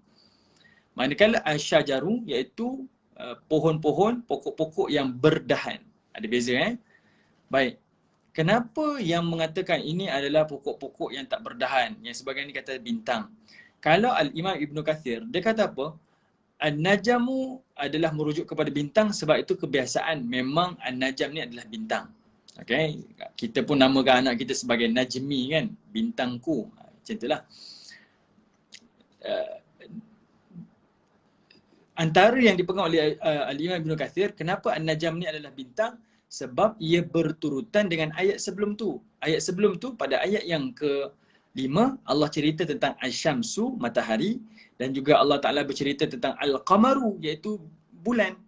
Manakala asy-syajaru iaitu pohon-pohon, pokok-pokok yang berdahan. Ada beza Baik. Kenapa yang mengatakan ini adalah pokok-pokok yang tak berdahan? Yang sebagian ni kata bintang. Kalau Al-Imam Ibn Kathir, dia kata apa? An-najmu adalah merujuk kepada bintang sebab itu kebiasaan. Memang an-najm ni adalah bintang. Okay? Kita pun namakan anak kita sebagai Najmi kan? Bintangku. Macam itulah. Antara yang dipegang oleh Al-Imam Ibn Kathir, kenapa an-najm ni adalah bintang? Sebab ia berturutan dengan ayat sebelum tu. Ayat sebelum tu, pada ayat yang ke-5, Allah cerita tentang asy-syamsu, matahari, dan juga Allah Ta'ala bercerita tentang al-qamaru, iaitu bulan.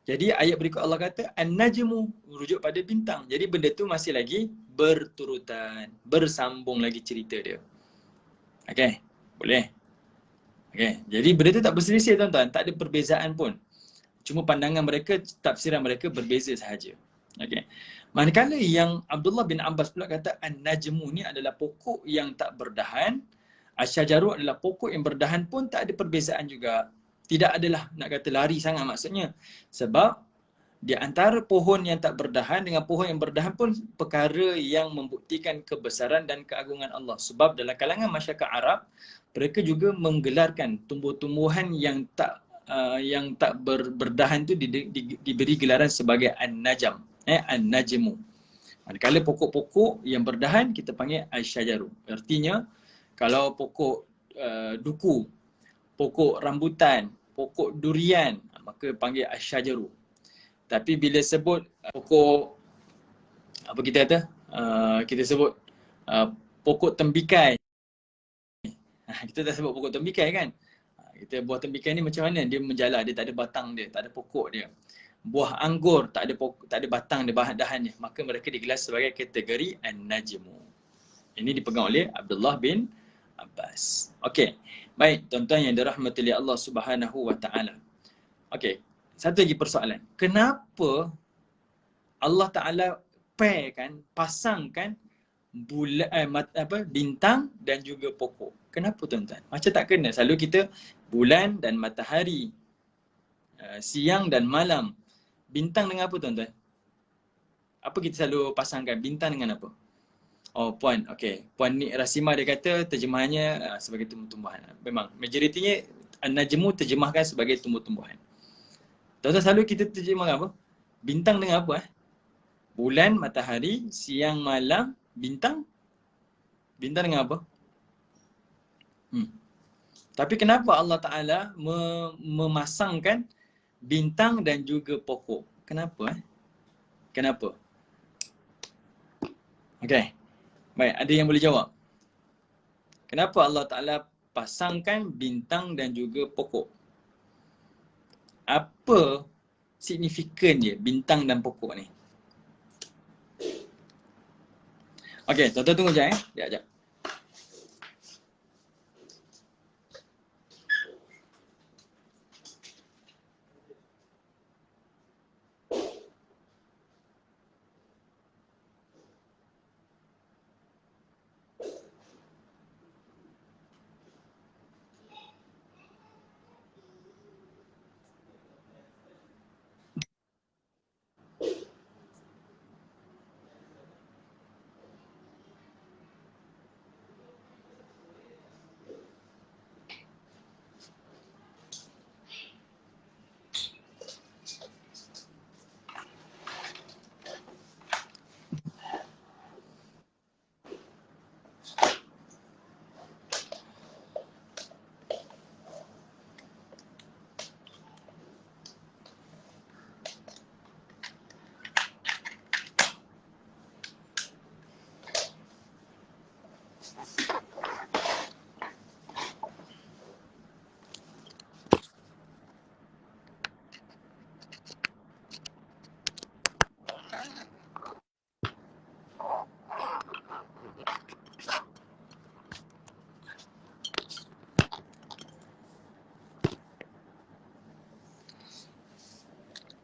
Jadi ayat berikut Allah kata an-najmu, merujuk pada bintang. Jadi benda tu masih lagi berturutan, bersambung lagi cerita dia. Okey, boleh? Okey, jadi benda tu tak berselisih tuan-tuan, tak ada perbezaan pun. Cuma pandangan mereka, tafsiran mereka berbeza sahaja. Okey. Manakala yang Abdullah bin Abbas pula kata an-najmu ni adalah pokok yang tak berdahan, asy-syajaru adalah pokok yang berdahan pun tak ada perbezaan juga. Tidak adalah nak kata lari sangat maksudnya. Sebab di antara pohon yang tak berdahan dengan pohon yang berdahan pun perkara yang membuktikan kebesaran dan keagungan Allah. Sebab dalam kalangan masyarakat Arab, mereka juga menggelarkan tumbuh-tumbuhan yang tak berdahan tu diberi gelaran sebagai an-najm. An-najmu. Manakala pokok-pokok yang berdahan kita panggil asy-syajaru. Artinya kalau pokok duku, pokok rambutan, pokok durian, maka panggil asy-syajaru. Tapi bila sebut pokok, apa kita kata? Kita sebut pokok tembikai. Kita dah sebut pokok tembikai kan? Kita buah tembikai ni macam mana? Dia menjala, dia tak ada batang dia, tak ada pokok dia. Buah anggur tak ada batang dia, bahan dahannya. Maka mereka digelar sebagai kategori an-najmu. Ini dipegang oleh Abdullah bin Abbas. Okey. Baik, tuan-tuan yang dirahmati oleh Allah Subhanahu wa taala. Okey. Satu lagi persoalan. Kenapa Allah Taala pairkan, pasangkan bintang dan juga pokok? Kenapa tuan-tuan? Macam tak kena. Selalu kita bulan dan matahari, siang dan malam. Bintang dengan apa tuan-tuan? Apa kita selalu pasangkan? Bintang dengan apa? Oh, Puan. Okey. Puan Nik Rasima dia kata terjemahannya sebagai tumbuh-tumbuhan. Memang majoritinya An-Najmu terjemahkan sebagai tumbuh-tumbuhan. Tuan-tuan selalu kita terjemahkan apa? Bintang dengan apa? Bulan, matahari, siang, malam, bintang. Bintang dengan apa? Tapi kenapa Allah Ta'ala memasangkan bintang dan juga pokok? Kenapa? Kenapa? Okey. Baik, ada yang boleh jawab? Kenapa Allah Ta'ala pasangkan bintang dan juga pokok? Apa signifikan dia bintang dan pokok ni? Okey, tuan-tuan tunggu sekejap Sekejap.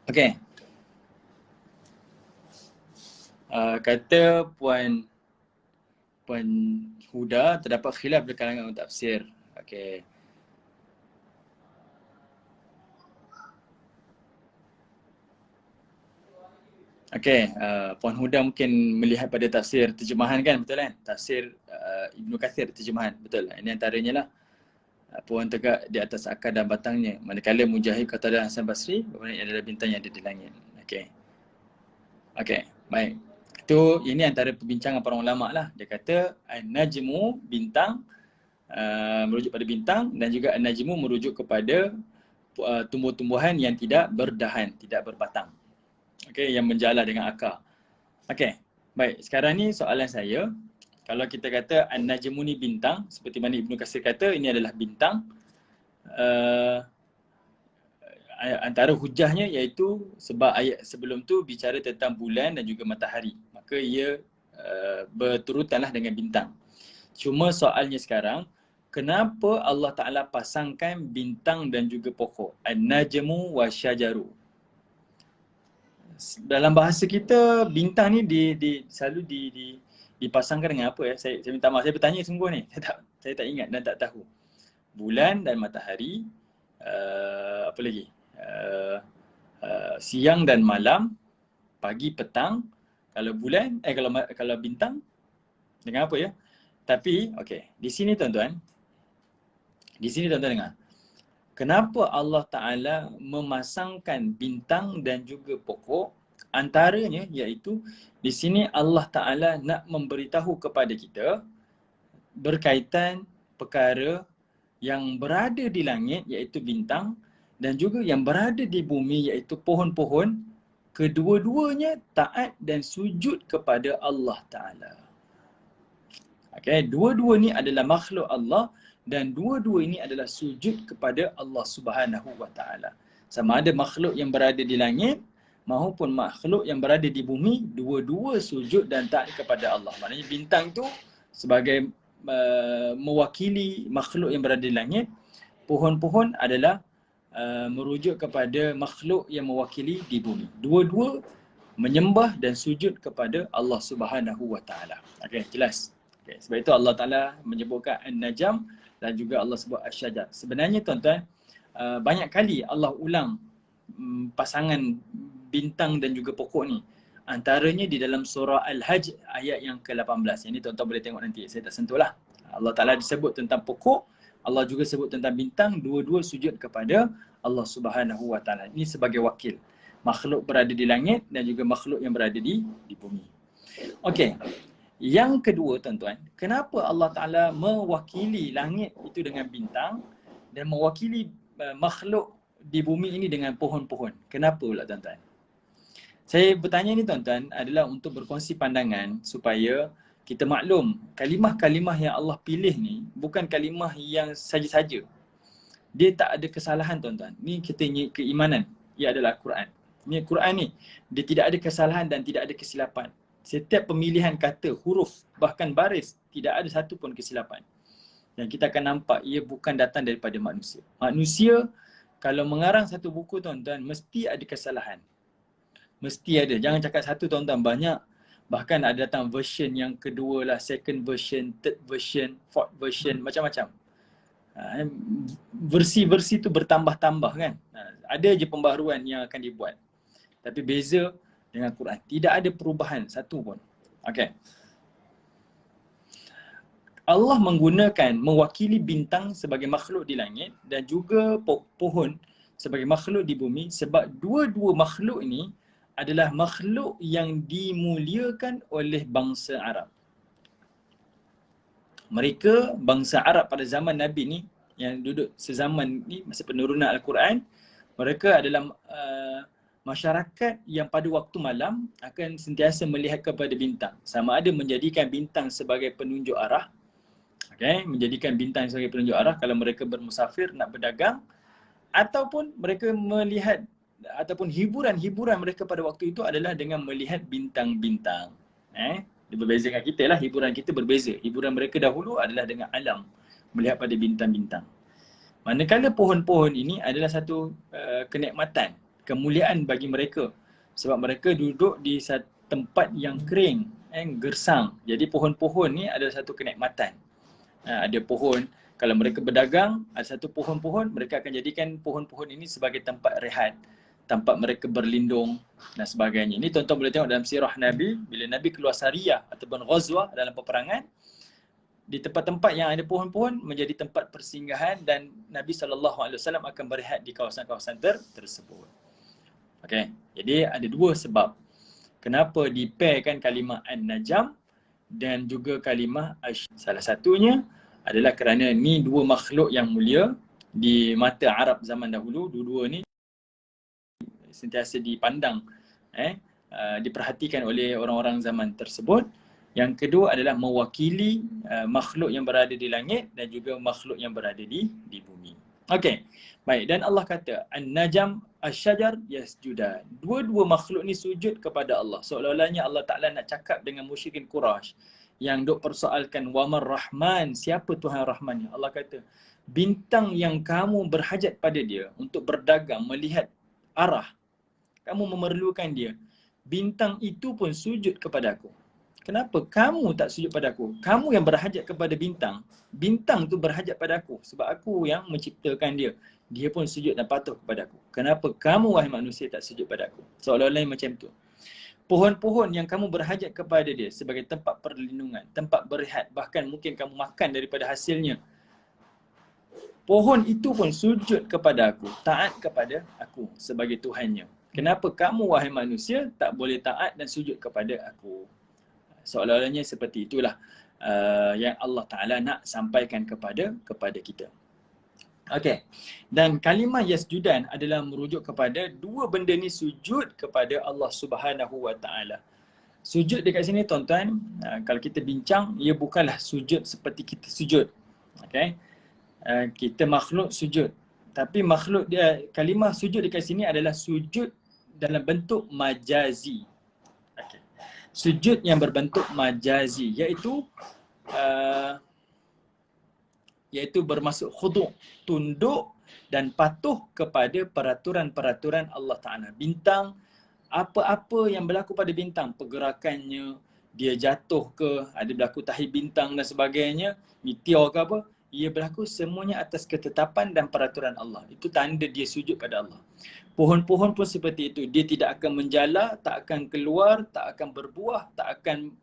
Okey. Kata Puan Huda, terdapat khilaf di kalangan tafsir. Okey. Okey, Puan Huda mungkin melihat pada tafsir terjemahan kan, betul kan? Tafsir Ibnu Kathir terjemahan, betul. Ini antaranya lah. Pohon tegak di atas akar dan batangnya. Manakala Mujahid, Qatadah, Hasan Basri, bermakna adalah bintang yang ada di langit. Okey. Okey, baik. Ini antara perbincangan para ulama lah. Dia kata An-Najmu bintang, merujuk pada bintang, dan juga An-Najmu merujuk kepada tumbuh-tumbuhan yang tidak berdahan, tidak berbatang. Okey, yang menjala dengan akar. Okey, baik. Sekarang ni soalan saya, kalau kita kata An-Najmu ni bintang, seperti mana Ibnu Katsir kata ini adalah bintang, antara hujahnya iaitu sebab ayat sebelum tu bicara tentang bulan dan juga matahari. Maka ia berturutanlah dengan bintang. Cuma soalnya sekarang, kenapa Allah Ta'ala pasangkan bintang dan juga pokok? An-Najmu wa syajaru. Dalam bahasa kita, bintang ni selalu dipasangkan dengan apa ya? Saya minta maaf, saya bertanya sungguh ni. Saya tak ingat dan tak tahu. Bulan dan matahari, apa lagi? Siang dan malam, pagi petang. Kalau bulan, kalau bintang dengan apa ya? Tapi okey, di sini tuan-tuan dengar. Kenapa Allah Ta'ala memasangkan bintang dan juga pokok? Antaranya iaitu di sini Allah Ta'ala nak memberitahu kepada kita berkaitan perkara yang berada di langit iaitu bintang dan juga yang berada di bumi iaitu pohon-pohon. Kedua-duanya taat dan sujud kepada Allah Ta'ala. Okay, dua-dua ni adalah makhluk Allah dan dua-dua ini adalah sujud kepada Allah Subhanahu wa Ta'ala. Sama ada makhluk yang berada di langit maupun makhluk yang berada di bumi, dua-dua sujud dan taat kepada Allah. Maknanya bintang tu sebagai mewakili makhluk yang berada di langit. Pohon-pohon adalah merujuk kepada makhluk yang mewakili di bumi. Dua-dua menyembah dan sujud kepada Allah Subhanahu wa taala. Okey, jelas. Okay. Sebab itu Allah Taala menyebutkan An-Najm dan juga Allah sebut Asy-Syajar. Sebenarnya tuan-tuan, banyak kali Allah ulang pasangan bintang dan juga pokok ni. Antaranya di dalam surah Al-Hajj ayat yang ke-18. Yang ni tuan-tuan boleh tengok nanti. Saya tak sentuh lah. Allah Ta'ala disebut tentang pokok. Allah juga sebut tentang bintang. Dua-dua sujud kepada Allah Subhanahu Wa Ta'ala. Ini sebagai wakil. Makhluk berada di langit dan juga makhluk yang berada di bumi. Okey. Yang kedua tuan-tuan. Kenapa Allah Ta'ala mewakili langit itu dengan bintang dan mewakili makhluk di bumi ini dengan pohon-pohon? Kenapa pula tuan-tuan? Saya bertanya ni tuan-tuan adalah untuk berkongsi pandangan supaya kita maklum kalimah-kalimah yang Allah pilih ni bukan kalimah yang saja-saja. Dia tak ada kesalahan tuan-tuan. Ni kita keimanan. Ia adalah Al-Quran. Ni Al-Quran ni. Dia tidak ada kesalahan dan tidak ada kesilapan. Setiap pemilihan kata, huruf, bahkan baris, tidak ada satu pun kesilapan. Dan kita akan nampak ia bukan datang daripada manusia. Manusia kalau mengarang satu buku tuan-tuan mesti ada kesalahan. Mesti ada. Jangan cakap satu tuan-tuan, banyak. Bahkan ada datang version yang kedua lah, second version, third version, fourth version, macam-macam. Versi-versi tu bertambah-tambah kan. Ada je pembaharuan yang akan dibuat. Tapi beza dengan Quran. Tidak ada perubahan satu pun. Okay. Allah menggunakan, mewakili bintang sebagai makhluk di langit dan juga pohon sebagai makhluk di bumi sebab dua-dua makhluk ini adalah makhluk yang dimuliakan oleh bangsa Arab. Mereka, bangsa Arab pada zaman Nabi ni, yang duduk sezaman ni, masa penurunan Al-Quran, mereka adalah masyarakat yang pada waktu malam akan sentiasa melihat kepada bintang. Sama ada menjadikan bintang sebagai penunjuk arah, okay, menjadikan bintang sebagai penunjuk arah kalau mereka bermusafir, nak berdagang, ataupun mereka melihat ataupun hiburan mereka pada waktu itu adalah dengan melihat bintang-bintang. Dia berbeza dengan kita lah, hiburan kita berbeza. Hiburan mereka dahulu adalah dengan alam, melihat pada bintang-bintang. Manakala pohon-pohon ini adalah satu kenikmatan, kemuliaan bagi mereka. Sebab mereka duduk di satu tempat yang kering, gersang. Jadi pohon-pohon ni adalah satu kenikmatan. Ada pohon, kalau mereka berdagang, ada satu pohon-pohon, mereka akan jadikan pohon-pohon ini sebagai tempat rehat, tempat mereka berlindung dan sebagainya. Ini tuan-tuan boleh tengok dalam sirah Nabi, bila Nabi keluar Sariyah ataupun Ghazwah dalam peperangan, di tempat-tempat yang ada pohon-pohon menjadi tempat persinggahan dan Nabi SAW akan berehat di kawasan-kawasan tersebut. Okay. Jadi ada dua sebab kenapa dipairkan kalimah An-Najm dan juga kalimah Asy. Salah satunya adalah kerana ni dua makhluk yang mulia di mata Arab zaman dahulu. Dua-dua ni sentiasa dipandang, diperhatikan oleh orang-orang zaman tersebut. Yang kedua adalah mewakili makhluk yang berada di langit dan juga makhluk yang berada di bumi. Okey. Baik, dan Allah kata An-Najm Asy-Syajar yasjudan. Dua-dua makhluk ni sujud kepada Allah. Seolah-olahnya Allah Ta'ala nak cakap dengan musyrikin Quraisy yang duk persoalkan Wamar Rahman, siapa Tuhan Rahman? Allah kata, bintang yang kamu berhajat pada dia untuk berdagang, melihat arah, kamu memerlukan dia. Bintang itu pun sujud kepada aku. Kenapa kamu tak sujud pada aku? Kamu yang berhajat kepada bintang. Bintang tu berhajat pada aku sebab aku yang menciptakan dia. Dia pun sujud dan patuh kepada aku. Kenapa kamu wahai manusia tak sujud pada aku? Seolah-olah macam tu. Pohon-pohon yang kamu berhajat kepada dia sebagai tempat perlindungan, tempat berehat, bahkan mungkin kamu makan daripada hasilnya. Pohon itu pun sujud kepada aku, taat kepada aku sebagai Tuhannya. Kenapa kamu wahai manusia tak boleh taat dan sujud kepada aku? Seolah-olahnya seperti itulah yang Allah Ta'ala nak sampaikan kepada kita. Okey. Dan kalimah yasjudan adalah merujuk kepada dua benda ni sujud kepada Allah Subhanahu Wa Ta'ala. Sujud dekat sini tuan-tuan, kalau kita bincang, ia bukanlah sujud seperti kita sujud. Okey. Kita makhluk sujud. Tapi makhluk dia, kalimah sujud dekat sini adalah sujud dalam bentuk majazi. Okay. Sujud yang berbentuk majazi, iaitu iaitu bermaksud khudu', tunduk dan patuh kepada peraturan-peraturan Allah Ta'ala. Bintang, apa-apa yang berlaku pada bintang, pergerakannya, dia jatuh ke, ada berlaku tahi bintang dan sebagainya, meteor ke apa, ia berlaku semuanya atas ketetapan dan peraturan Allah. Itu tanda dia sujud pada Allah. Pohon-pohon pun seperti itu. Dia tidak akan menjala, tak akan keluar, tak akan berbuah, tak akan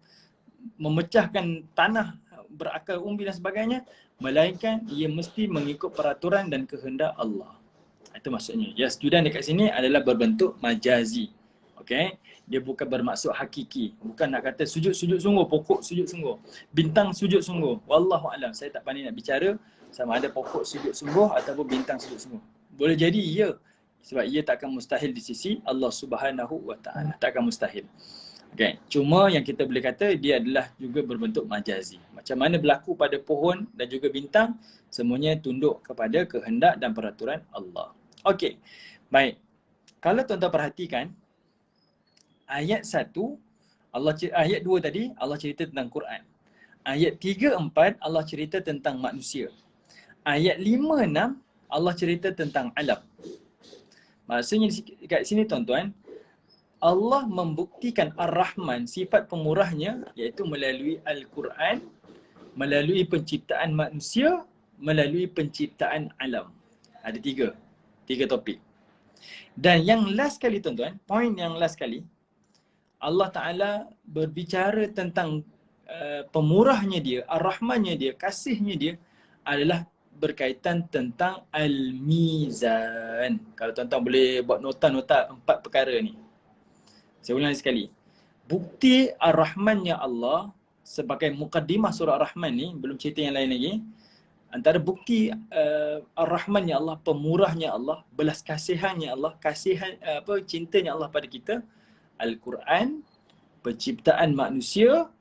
memecahkan tanah, berakar umbi dan sebagainya, melainkan ia mesti mengikut peraturan dan kehendak Allah. Itu maksudnya. Ya, sujudan dekat sini adalah berbentuk majazi. Okey, dia bukan bermaksud hakiki. Bukan nak kata sujud-sujud sungguh, pokok sujud sungguh, bintang sujud sungguh. Wallahu alam. Saya tak pandai nak bicara sama ada pokok sujud sungguh ataupun bintang sujud sungguh. Boleh jadi ya, sebab ia takkan mustahil di sisi Allah Subhanahu wa taala. Takkan mustahil. Okey, cuma yang kita boleh kata dia adalah juga berbentuk majazi. Macam mana berlaku pada pohon dan juga bintang, semuanya tunduk kepada kehendak dan peraturan Allah. Okey. Baik. Kalau tuan-tuan perhatikan ayat 1, ayat 2 tadi Allah cerita tentang Quran. Ayat 3, 4 Allah cerita tentang manusia. Ayat 5, 6 Allah cerita tentang alam. Maksudnya kat sini tuan-tuan, Allah membuktikan Ar-Rahman, sifat pemurahnya, iaitu melalui Al-Quran, melalui penciptaan manusia, melalui penciptaan alam. Ada tiga topik. Dan yang last kali tuan-tuan, poin yang last kali, Allah Ta'ala berbicara tentang pemurahnya dia, Ar-Rahmannya dia, kasihnya dia adalah berkaitan tentang Al-Mizan. Kalau tuan-tuan boleh buat nota-nota 4 perkara ni. Saya ulang sekali. Bukti Ar-Rahmannya Allah sebagai mukaddimah surah Ar-Rahman ni, belum cerita yang lain lagi. Antara bukti Ar-Rahmannya Allah, pemurahnya Allah, belas kasihannya Allah, cintanya Allah pada kita, Al-Quran, penciptaan manusia,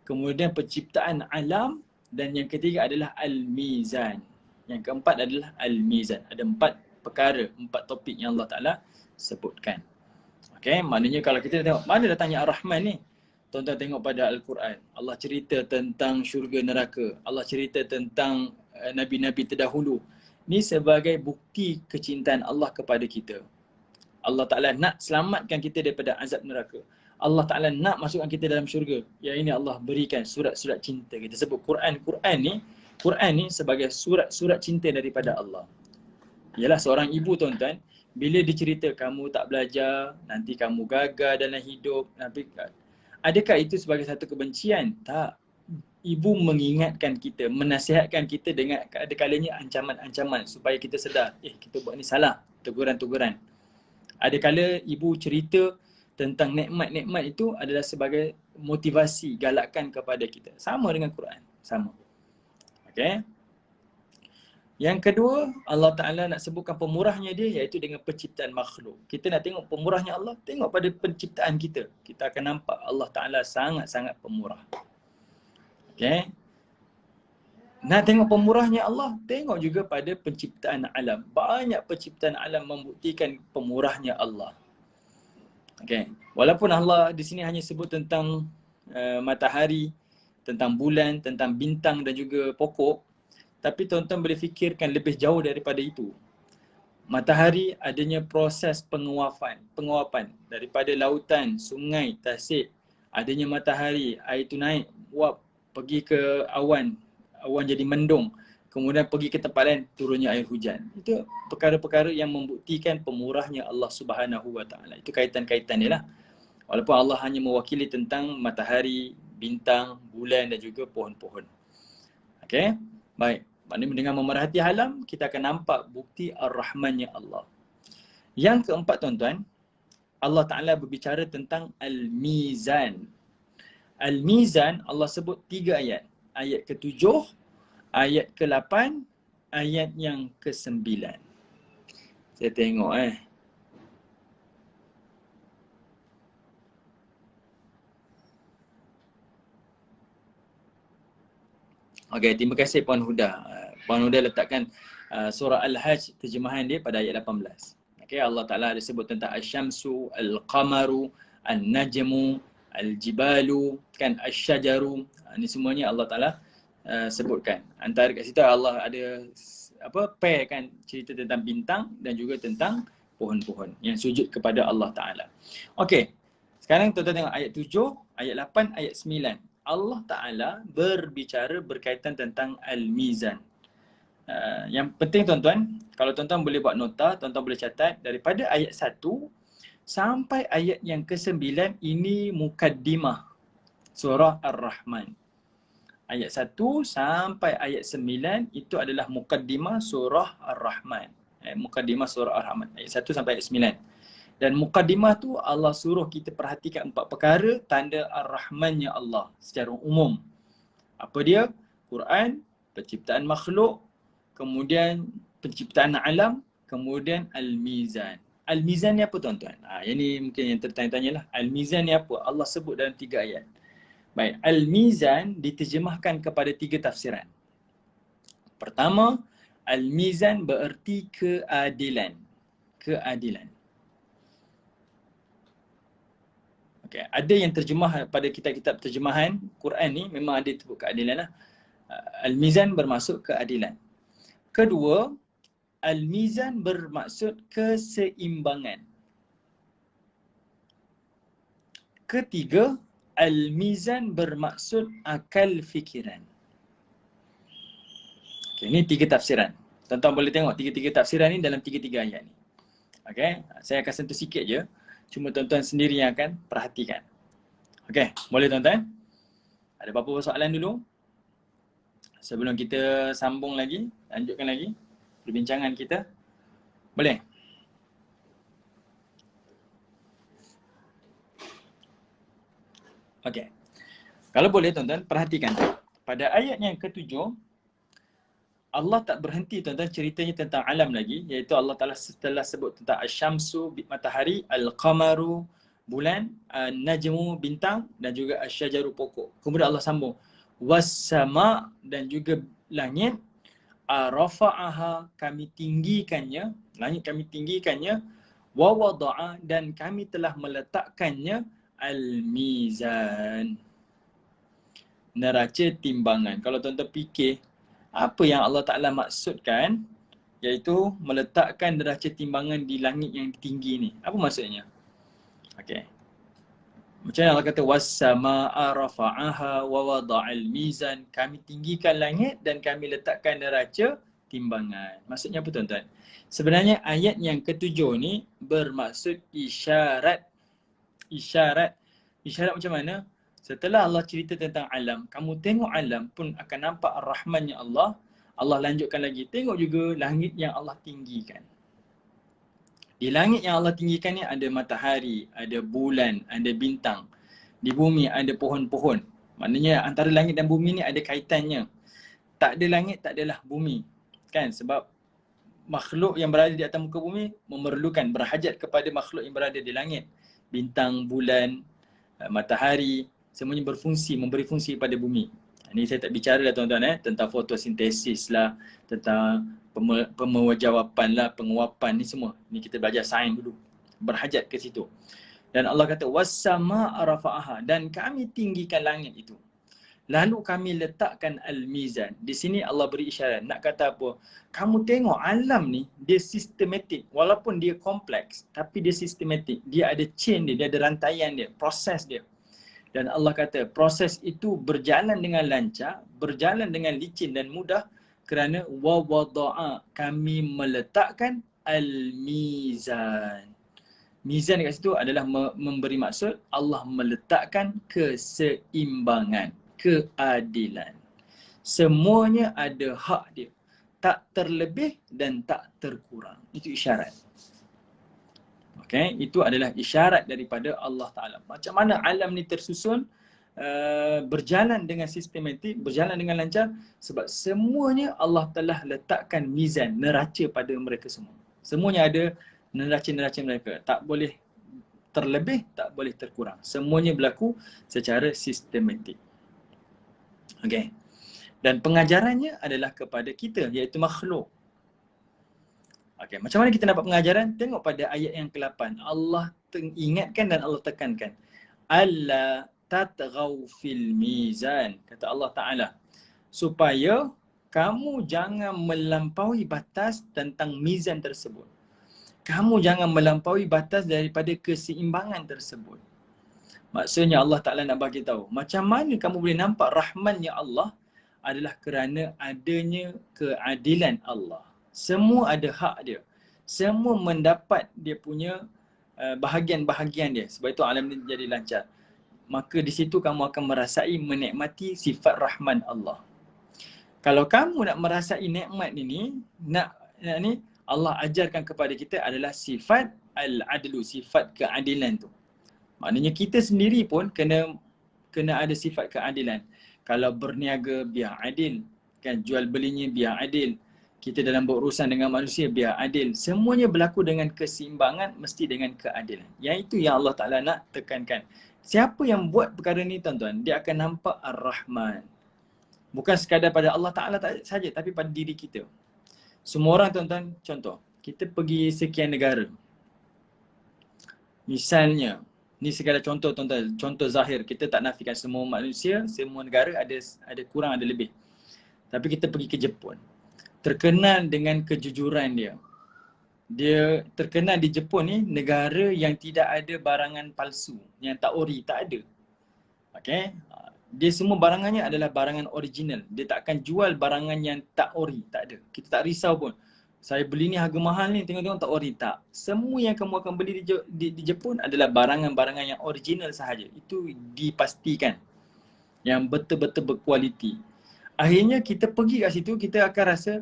kemudian penciptaan alam, dan yang ketiga adalah Al-Mizan. Yang keempat adalah Al-Mizan. Ada 4 perkara, 4 topik yang Allah Ta'ala sebutkan. Okay, maknanya kalau kita tengok mana datangnya Ar-Rahman ni, tuan-tuan tengok pada Al-Quran. Allah cerita tentang syurga neraka. Allah cerita tentang Nabi-Nabi terdahulu. Ni sebagai bukti kecintaan Allah kepada kita. Allah Ta'ala nak selamatkan kita daripada azab neraka. Allah Ta'ala nak masukkan kita dalam syurga. Yang ini Allah berikan surat-surat cinta. Kita sebut Quran ni sebagai surat-surat cinta daripada Allah. Ialah seorang ibu tuan-tuan, bila dicerita kamu tak belajar, nanti kamu gagal dalam hidup, adakah itu sebagai satu kebencian? Tak. Ibu mengingatkan kita, menasihatkan kita dengan ada kalanya ancaman-ancaman supaya kita sedar, kita buat ni salah, teguran-teguran. Ada kala ibu cerita tentang nikmat-nikmat itu adalah sebagai motivasi, galakan kepada kita. Sama dengan Quran, sama. Okey. Yang kedua, Allah Ta'ala nak sebutkan pemurahnya dia iaitu dengan penciptaan makhluk. Kita nak tengok pemurahnya Allah, tengok pada penciptaan kita. Kita akan nampak Allah Ta'ala sangat-sangat pemurah. Okey. Nak tengok pemurahnya Allah, tengok juga pada penciptaan alam. Banyak penciptaan alam membuktikan pemurahnya Allah. Okey. Walaupun Allah di sini hanya sebut tentang matahari, tentang bulan, tentang bintang dan juga pokok, tapi tuan-tuan boleh fikirkan lebih jauh daripada itu. Matahari adanya proses penguapan daripada lautan, sungai, tasik. Adanya matahari, air itu naik, uap pergi ke awan jadi mendung, kemudian pergi ke tempat lain, turunnya air hujan. Itu perkara-perkara yang membuktikan pemurahnya Allah Subhanahu wa taala. Itu kaitan-kaitan dia lah. Walaupun Allah hanya mewakili tentang matahari, bintang, bulan dan juga pohon-pohon. Okey? Baik. Maknanya dengan memerhati alam, kita akan nampak bukti Ar-Rahmannya Allah. Yang keempat tuan-tuan, Allah Ta'ala berbicara tentang Al-Mizan. Al-Mizan Allah sebut 3 ayat. Ayat ke-7, ayat ke-8, ayat yang ke-9. Saya tengok Okey, terima kasih Puan Huda. Puan Huda letakkan surah Al-Hajj terjemahan dia pada ayat 18. Okey, Allah Ta'ala ada sebut tentang Asy-Syamsu, Al-Qamaru, An-Najmu, Al-Jibalu, kan Asy-Syajaru. Ini semuanya Allah Ta'ala sebutkan. Antara kat situ Allah ada pair kan cerita tentang bintang dan juga tentang pohon-pohon yang sujud kepada Allah Ta'ala. Okey, sekarang tuan-tuan tengok ayat 7, ayat 8, ayat 9. Allah Ta'ala berbicara berkaitan tentang Al-Mizan. Yang penting tuan-tuan, kalau tuan-tuan boleh buat nota, tuan-tuan boleh catat daripada ayat 1 sampai ayat yang ke-9 ini mukaddimah surah Ar-Rahman. Ayat 1 sampai ayat 9 itu adalah mukaddimah surah Ar-Rahman. Mukaddimah surah Ar-Rahman. Ayat 1 sampai ayat 9. Dan mukaddimah tu Allah suruh kita perhatikan 4 perkara tanda Ar-Rahmannya Allah secara umum. Apa dia? Quran, penciptaan makhluk, kemudian penciptaan alam, kemudian Al-Mizan. Al-Mizan ni apa tuan-tuan? Yang ni mungkin yang tertanya-tanya lah. Al-Mizan ni apa? Allah sebut dalam 3 ayat. Baik, Al-Mizan diterjemahkan kepada 3 tafsiran. Pertama, Al-Mizan bererti keadilan. Keadilan. Okay. Ada yang terjemah pada kitab-kitab terjemahan Quran ni memang ada sebut keadilan lah. Al-Mizan bermaksud keadilan. Kedua, Al-Mizan bermaksud keseimbangan. Ketiga, Al-Mizan bermaksud akal fikiran. Okay, ini 3 tafsiran. Tuan-tuan boleh tengok 3 tafsiran ni dalam 3 ayat ni. Okay, saya akan sentuh sikit je. Cuma tuan-tuan sendiri yang akan perhatikan. Okay, boleh tuan-tuan? Ada apa-apa soalan dulu? Sebelum kita sambung lagi, lanjutkan lagi perbincangan kita. Boleh? Okay. Kalau boleh tuan-tuan, perhatikan. Pada ayat yang ke-7, Allah tak berhenti tuan-tuan ceritanya tentang alam lagi, iaitu Allah Ta'ala setelah sebut tentang Asy-Syamsu matahari, Al-Qamaru bulan, An-Najmu bintang dan juga Asy-Syajaru pokok. Kemudian Allah sambung Was-sama dan juga langit, Rafa'aha kami tinggikannya, langit kami tinggikannya, wa wada'a dan kami telah meletakkannya Al-Mizan, neraca timbangan. Kalau tuan-tuan fikir apa yang Allah Ta'ala maksudkan, iaitu meletakkan neraca timbangan di langit yang tinggi ni. Apa maksudnya? Okey. Macam mana Allah kata was-samaa'a rafa'aha wa wada'al mizan, kami tinggikan langit dan kami letakkan neraca timbangan. Maksudnya apa tuan-tuan? Sebenarnya ayat yang ke-7 ni bermaksud isyarat. Isyarat macam mana? Setelah Allah cerita tentang alam, kamu tengok alam pun akan nampak Ar-Rahmannya Allah. Allah lanjutkan lagi, tengok juga langit yang Allah tinggikan. Di langit yang Allah tinggikan ni ada matahari, ada bulan, ada bintang. Di bumi ada pohon-pohon. Maknanya antara langit dan bumi ni ada kaitannya. Tak ada langit, tak adalah bumi. Kan? Sebab makhluk yang berada di atas muka bumi memerlukan, berhajat kepada makhluk yang berada di langit. Bintang, bulan, matahari, semuanya berfungsi, memberi fungsi kepada bumi. Ini saya tak bicara lah tuan-tuan tentang fotosintesis lah, tentang pemewajawapan lah, penguapan ni semua. Ni kita belajar sains dulu. Berhajat ke situ. Dan Allah kata was-samaa'a rafa'aha, dan kami tinggikan langit itu. Lalu kami letakkan al-mizan. Di sini Allah beri isyarat. Nak kata apa? Kamu tengok alam ni, dia sistematik. Walaupun dia kompleks, tapi dia sistematik. Dia ada chain dia ada rantaian dia, proses dia. Dan Allah kata proses itu berjalan dengan lancar, berjalan dengan licin dan mudah kerana wa wada'a, kami meletakkan al-mizan. Mizan kat situ adalah memberi maksud Allah meletakkan keseimbangan, keadilan. Semuanya ada hak dia. Tak terlebih dan tak terkurang. Itu isyarat. Okay, itu adalah isyarat daripada Allah Ta'ala. Macam mana alam ni tersusun, berjalan dengan sistematik, berjalan dengan lancar, sebab semuanya Allah telah letakkan mizan, neraca pada mereka semua. Semuanya ada neraca-neraca mereka. Tak boleh terlebih, tak boleh terkurang. Semuanya berlaku secara sistematik. Okay. Dan pengajarannya adalah kepada kita, iaitu makhluk. Okay, macam mana kita dapat pengajaran? Tengok pada ayat yang ke-8. Allah ingatkan dan Allah tekankan. Alla tatghaw fil mizan. Kata Allah Ta'ala, supaya kamu jangan melampaui batas tentang mizan tersebut. Kamu jangan melampaui batas daripada keseimbangan tersebut. Maksudnya Allah Ta'ala nak bagi tahu, macam mana kamu boleh nampak rahmannya Allah adalah kerana adanya keadilan Allah. Semua ada hak dia. Semua mendapat dia punya bahagian-bahagian dia. Sebab itu alam ni jadi lancar. Maka di situ kamu akan merasai menikmati sifat rahman Allah. Kalau kamu nak merasai nikmat ini, nak ni Allah ajarkan kepada kita adalah sifat al-adlu, sifat keadilan tu. Maknanya kita sendiri pun kena ada sifat keadilan. Kalau berniaga biar adil, kan, jual belinya biar adil. Kita dalam berurusan dengan manusia biar adil. Semuanya berlaku dengan keseimbangan, mesti dengan keadilan. Yang itu yang Allah Ta'ala nak tekankan. Siapa yang buat perkara ni tuan-tuan, dia akan nampak Ar-Rahman. Bukan sekadar pada Allah Ta'ala saja, tapi pada diri kita. Semua orang tuan-tuan, contoh, kita pergi sekian negara. Misalnya, ni sekadar contoh tuan-tuan, contoh zahir. Kita tak nafikan semua manusia, semua negara ada kurang, ada lebih. Tapi kita pergi ke Jepun. Terkenal dengan kejujuran dia. Dia terkenal di Jepun ni negara yang tidak ada barangan palsu, yang tak ori, tak ada. Okay? Dia semua barangannya adalah barangan original. Dia tak akan jual barangan yang tak ori, tak ada. Kita tak risau pun. Saya beli ni harga mahal ni, tengok-tengok tak ori, tak. Semua yang kamu akan beli di Jepun adalah barangan-barangan yang original sahaja. Itu dipastikan. Yang betul-betul berkualiti. Akhirnya kita pergi kat situ, kita akan rasa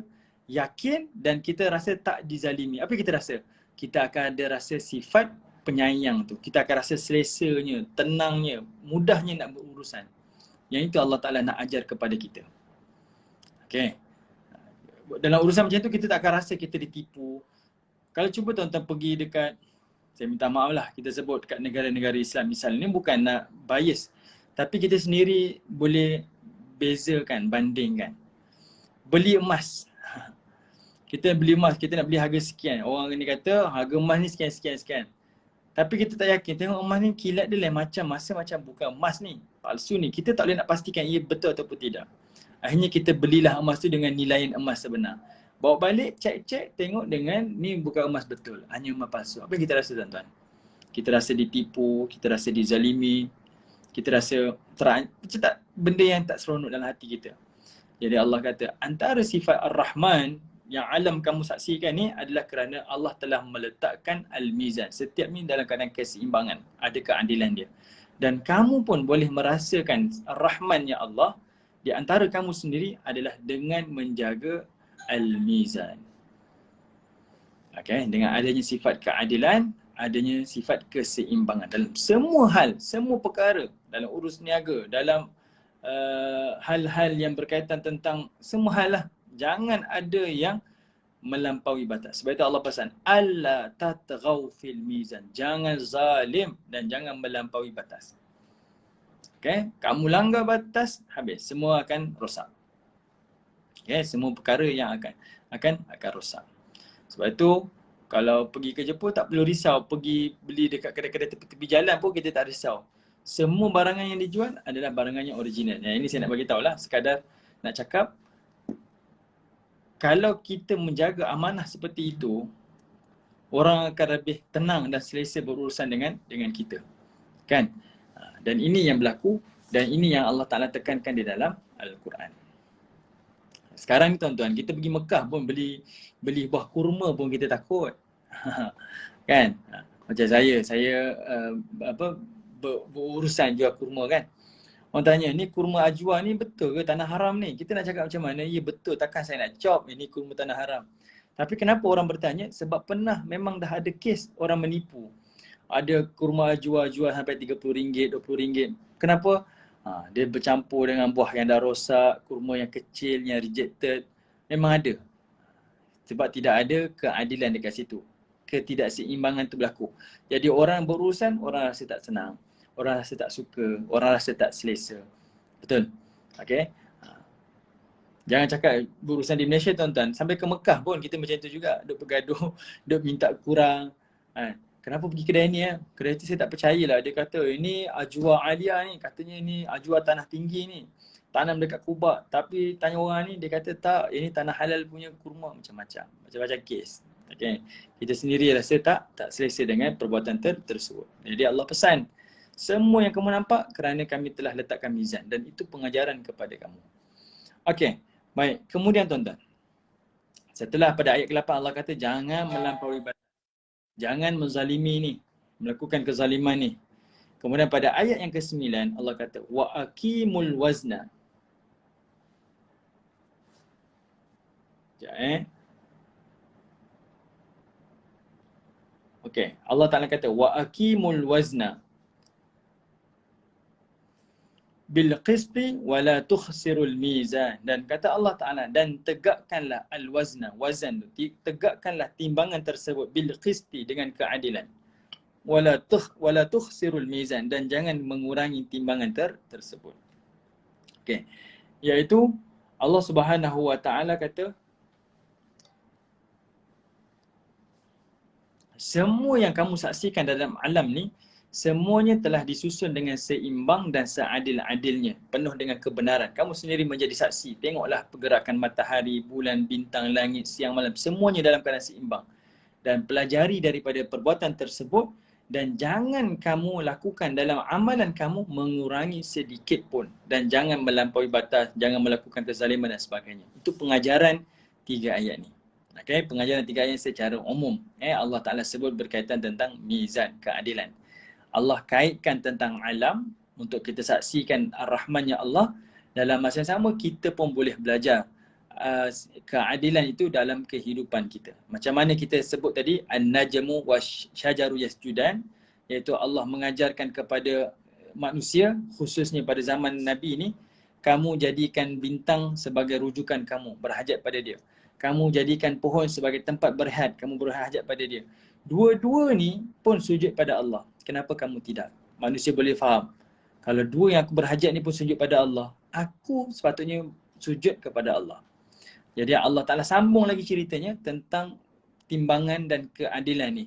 yakin dan kita rasa tak dizalimi. Apa kita rasa? Kita akan ada rasa sifat penyayang tu. Kita akan rasa selesanya, tenangnya, mudahnya nak berurusan. Yang itu Allah Ta'ala nak ajar kepada kita. Okay. Dalam urusan macam tu kita tak akan rasa kita ditipu. Kalau cuba tuan-tuan pergi dekat, saya minta maaf lah kita sebut dekat negara-negara Islam misalnya, ni bukan nak bias. Tapi kita sendiri boleh bezakan, bandingkan. Beli emas. Kita beli emas, kita nak beli harga sekian. Orang ni kata harga emas ni sekian. Tapi kita tak yakin, tengok emas ni kilat dia lain macam, masa macam bukan emas ni, palsu ni. Kita tak boleh nak pastikan ia betul ataupun tidak. Akhirnya kita belilah emas tu dengan nilaian emas sebenar. Bawa balik, cek, tengok dengan ni bukan emas betul, hanya emas palsu. Apa yang kita rasa tuan-tuan? Kita rasa ditipu, kita rasa dizalimi, kita rasa macam tak, benda yang tak seronok dalam hati kita. Jadi Allah kata, antara sifat Ar-Rahman yang alam kamu saksikan ni adalah kerana Allah telah meletakkan al-mizan. Setiap ni dalam keadaan keseimbangan, ada keadilan dia. Dan kamu pun boleh merasakan Ar-Rahmannya Allah di antara kamu sendiri adalah dengan menjaga al-mizan. Okay, dengan adanya sifat keadilan, adanya sifat keseimbangan dalam semua hal, semua perkara, dalam urus niaga, dalam hal-hal yang berkaitan tentang semua hal lah. Jangan ada yang melampaui batas. Sebab itu Allah pesan, alla tatghaw fil mizan. Jangan zalim dan jangan melampaui batas. Okay? Kamu langgar batas, habis. Semua akan rosak. Okay? Semua perkara yang akan rosak. Sebab itu, kalau pergi ke Jepun tak perlu risau. Pergi beli dekat kedai-kedai tepi-tepi jalan pun kita tak risau. Semua barangan yang dijual adalah barangan yang original. Yang ini saya nak bagi tahu lah. Sekadar nak cakap, kalau kita menjaga amanah seperti itu, orang akan lebih tenang dan selesa berurusan dengan kita. Kan? Dan ini yang berlaku dan ini yang Allah Ta'ala tekankan di dalam Al-Quran. Sekarang ni tuan-tuan, kita pergi Mekah pun beli buah kurma pun kita takut. Kan? Macam saya berurusan jual kurma kan. Orang tanya, ni kurma ajwa ni betul ke tanah haram ni? Kita nak cakap macam mana? Ya betul, takkan saya nak cop ini kurma tanah haram. Tapi kenapa orang bertanya? Sebab pernah memang dah ada kes orang menipu. Ada kurma ajwa jual sampai RM30, RM20. Kenapa? Dia bercampur dengan buah yang dah rosak, kurma yang kecil, yang rejected. Memang ada. Sebab tidak ada keadilan dekat situ. Ketidakseimbangan tu berlaku. Jadi orang berurusan, orang rasa tak senang. Orang rasa tak suka, orang rasa tak selesa. Betul? Okay? Jangan cakap berurusan di Malaysia tuan-tuan. Sampai ke Mekah pun kita macam tu juga. Duk bergaduh, duk minta kurang. Kenapa pergi kedai ni ya? Kedai tu saya tak percayalah. Dia kata ini ajwa alia ni. Katanya ni ajwa tanah tinggi ni. tanam dekat Kubah. Tapi tanya orang ni, dia kata tak, ini tanah halal punya kurma, macam-macam. Macam-macam kes. Okay. Kita sendiri rasa tak selesa dengan perbuatan tersebut. Jadi Allah pesan, semua yang kamu nampak kerana kami telah letakkan mizan. Dan itu pengajaran kepada kamu. Okey, baik. Kemudian tuan-tuan, setelah pada ayat ke-8 Allah kata jangan melampaui batas. Jangan menzalimi ni, melakukan kezaliman ni. Kemudian pada ayat yang ke-9 Allah kata wa aqimul wazna. Okey, Allah Taala kata wa aqimul wazna bil qisti wa la tukhsirul mizan. Dan kata Allah Taala, dan tegakkanlah al wazna, wazan tu, tegakkanlah timbangan tersebut bil qisti, dengan keadilan. Wala tukhsirul mizan, dan jangan mengurangi timbangan tersebut. Okey. Iaitu Allah Subhanahu wa taala kata semua yang kamu saksikan dalam alam ni semuanya telah disusun dengan seimbang dan seadil-adilnya, penuh dengan kebenaran. Kamu sendiri menjadi saksi. Tengoklah pergerakan matahari, bulan, bintang, langit, siang, malam, semuanya dalam keadaan seimbang. Dan pelajari daripada perbuatan tersebut. Dan jangan kamu lakukan dalam amalan kamu mengurangi sedikit pun. Dan jangan melampaui batas, jangan melakukan kezaliman dan sebagainya. Itu pengajaran 3 ayat ni. Okay, pengajaran 3 ayat secara umum. Allah Ta'ala sebut berkaitan tentang mizan, keadilan. Allah kaitkan tentang alam untuk kita saksikan ar-Rahmannya Allah. Dalam masa yang sama kita pun boleh belajar keadilan itu dalam kehidupan kita. Macam mana kita sebut tadi, an-najmu wasyajaru yasjudan, iaitu Allah mengajarkan kepada manusia, khususnya pada zaman Nabi ni, kamu jadikan bintang sebagai rujukan kamu, berhajat pada dia. Kamu jadikan pohon sebagai tempat berhad, kamu berhajat pada dia. Dua-dua ni pun sujud pada Allah. Kenapa kamu tidak? Manusia boleh faham. Kalau dua yang aku berhajat ni pun sujud pada Allah, aku sepatutnya sujud kepada Allah. Jadi Allah Ta'ala sambung lagi ceritanya tentang timbangan dan keadilan ni.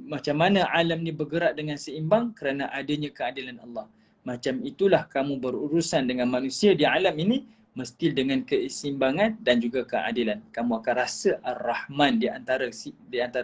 Macam mana alam ni bergerak dengan seimbang kerana adanya keadilan Allah. Macam itulah kamu berurusan dengan manusia di alam ini, mesti dengan keseimbangan dan juga keadilan. Kamu akan rasa Ar-Rahman di antara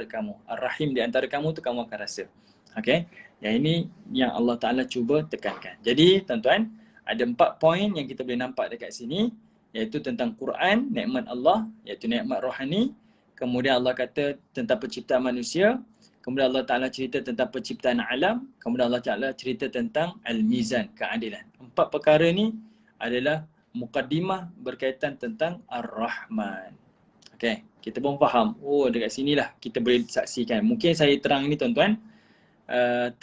kamu. Ar-Rahim di antara kamu tu kamu akan rasa. Okay? Yang ini yang Allah Ta'ala cuba tekankan. Jadi tuan-tuan, ada 4 poin yang kita boleh nampak dekat sini. Iaitu tentang Quran, nikmat Allah, iaitu nikmat rohani. Kemudian Allah kata tentang penciptaan manusia. Kemudian Allah Ta'ala cerita tentang penciptaan alam. Kemudian Allah Ta'ala cerita tentang al-mizan, keadilan. 4 perkara ni adalah mukaddimah berkaitan tentang Ar-Rahman. Okay, kita pun faham. Oh, dekat sinilah kita boleh saksikan. Mungkin saya terang ni tuan-tuan,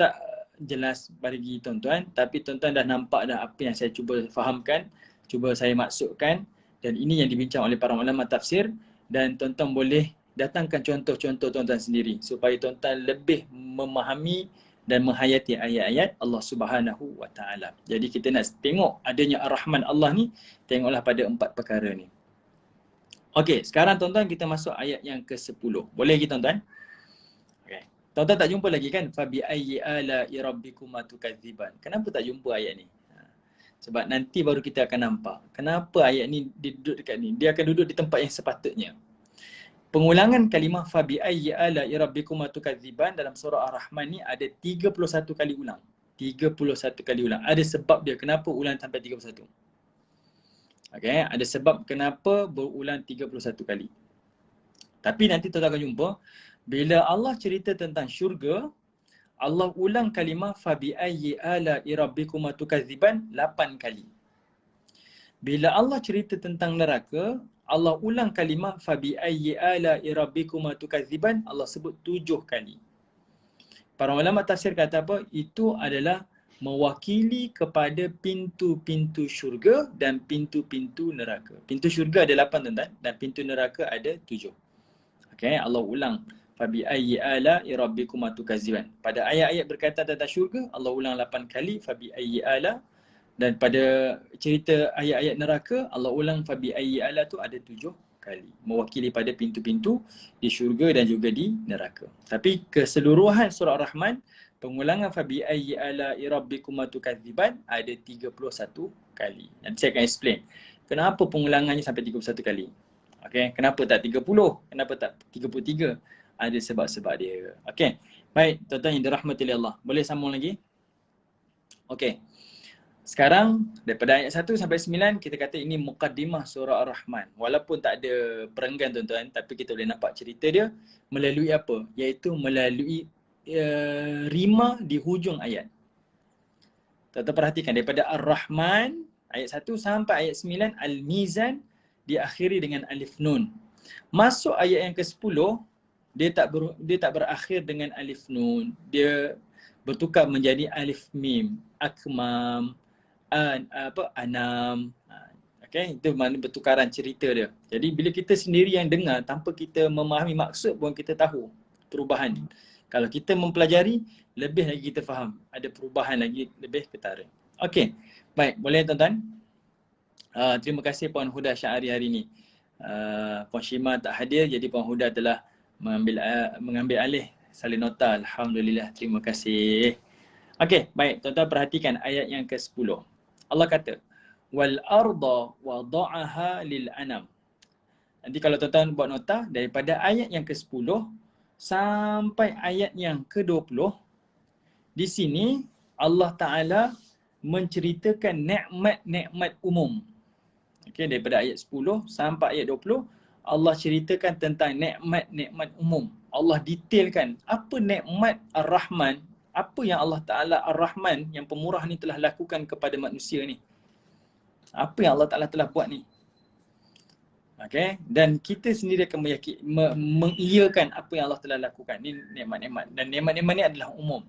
tak jelas bagi tuan-tuan. Tapi tuan-tuan dah nampak dah apa yang saya cuba fahamkan, cuba saya maksudkan, dan ini yang dibincang oleh para ulama tafsir. Dan tuan-tuan boleh datangkan contoh-contoh tuan-tuan sendiri supaya tuan-tuan lebih memahami dan menghayati ayat-ayat Allah Subhanahu wa taala. Jadi kita nak tengok adanya Ar-Rahman Allah ni, tengoklah pada 4 perkara ni. Okey, sekarang tuan-tuan kita masuk ayat yang ke-10. Boleh lagi tuan-tuan? Okey. Tuan-tuan tak jumpa lagi kan? Fa bi ayyi ala'i rabbikuma tukadziban. Kenapa tak jumpa ayat ni? Sebab nanti baru kita akan nampak kenapa ayat ni duduk dekat ni. Dia akan duduk di tempat yang sepatutnya. Pengulangan kalimah fa bi ayyi ala'i rabbikuma tukadziban dalam surah Ar-Rahman ni ada 31 kali ulang. 31 kali ulang. Ada sebab dia kenapa ulang sampai 31. Okey, ada sebab kenapa berulang 31 kali. Tapi nanti tuan akan jumpa bila Allah cerita tentang syurga, Allah ulang kalimah fa bi ayyi ala'i rabbikuma tukadziban 8 kali. Bila Allah cerita tentang neraka, Allah ulang kalimah fa bi ayyi ala'i rabbikuma tukadziban, Allah sebut 7 kali. Para ulama tafsir kata apa? Itu adalah mewakili kepada pintu-pintu syurga dan pintu-pintu neraka. Pintu syurga ada 8 tuan-tuan dan pintu neraka ada 7. Okey, Allah ulang fa bi ayyi ala'i rabbikuma tukadziban. Pada ayat-ayat berkaitan tentang syurga, Allah ulang 8 kali fa bi ayyi ala, dan pada cerita ayat-ayat neraka, Allah ulang fa bi ayyi ala tu ada 7 kali. Mewakili pada pintu-pintu di syurga dan juga di neraka. Tapi keseluruhan surah Ar-Rahman Pengulangan fabi ayyi ala'i rabbikuma tukadziban ada 31 kali. Nanti saya akan explain kenapa pengulangannya sampai 31 kali. Okey, kenapa tak 30? Kenapa tak 33? Ada sebab-sebab dia. Okey. Baik, tuan-tuan yang dirahmati oleh Allah. Boleh sambung lagi? Okey. Sekarang daripada ayat 1 sampai 9 kita kata ini muqaddimah surah Ar-Rahman. Walaupun tak ada perenggan tuan-tuan, tapi kita boleh nampak cerita dia melalui apa? Iaitu melalui rima di hujung ayat. Tuan-tuan perhatikan daripada Ar-Rahman ayat 1 sampai ayat 9, Al-Mizan diakhiri dengan alif nun. Masuk ayat yang ke-10 dia tak berakhir dengan alif nun. Dia bertukar menjadi alif mim, akmam, anam. Okey, itu makna bertukaran cerita dia. Jadi bila kita sendiri yang dengar tanpa kita memahami maksud pun kita tahu perubahan. Kalau kita mempelajari, lebih lagi kita faham. Ada perubahan lagi lebih ketara. Okey. Baik, boleh tuan-tuan? Terima kasih Puan Huda Syahari hari ini. Puan Shima tak hadir, jadi Puan Huda telah mengambil alih salin nota. Alhamdulillah, terima kasih. Okey, baik, tuan-tuan perhatikan ayat yang ke-10. Allah kata, wal arda wada'aha lil anam. Nanti kalau tuan-tuan buat nota daripada ayat yang ke-10 sampai ayat yang ke-20, di sini Allah Ta'ala menceritakan nikmat-nikmat umum. Okey, daripada ayat 10 sampai ayat 20, Allah ceritakan tentang nikmat-nikmat umum. Allah detailkan apa nikmat Ar-Rahman, apa yang Allah Ta'ala Ar-Rahman yang pemurah ni telah lakukan kepada manusia ni. Apa yang Allah Ta'ala telah buat ni. Okey, dan kita sendiri akan mengiyakan apa yang Allah telah lakukan. Ni nikmat-nikmat, dan nikmat-nikmat ni adalah umum.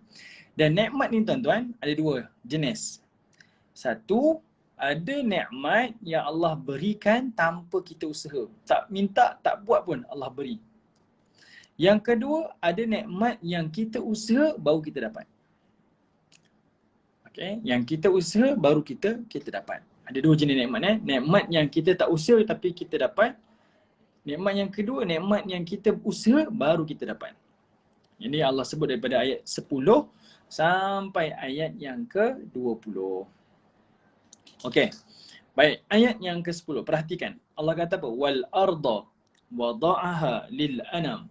Dan nikmat ni tuan-tuan ada dua jenis. Satu, ada nikmat yang Allah berikan tanpa kita usaha. Tak minta, tak buat pun Allah beri. Yang kedua, ada nikmat yang kita usaha baru kita dapat. Okey, yang kita usaha baru kita dapat. Ada dua jenis nikmat. Nikmat yang kita tak usaha tapi kita dapat. Nikmat yang kedua, nikmat yang kita usaha baru kita dapat. Ini Allah sebut daripada ayat 10 sampai ayat yang ke-20. Okey. Baik, ayat yang ke-10 perhatikan. Allah kata apa? Wal arda wada'aha lil anam.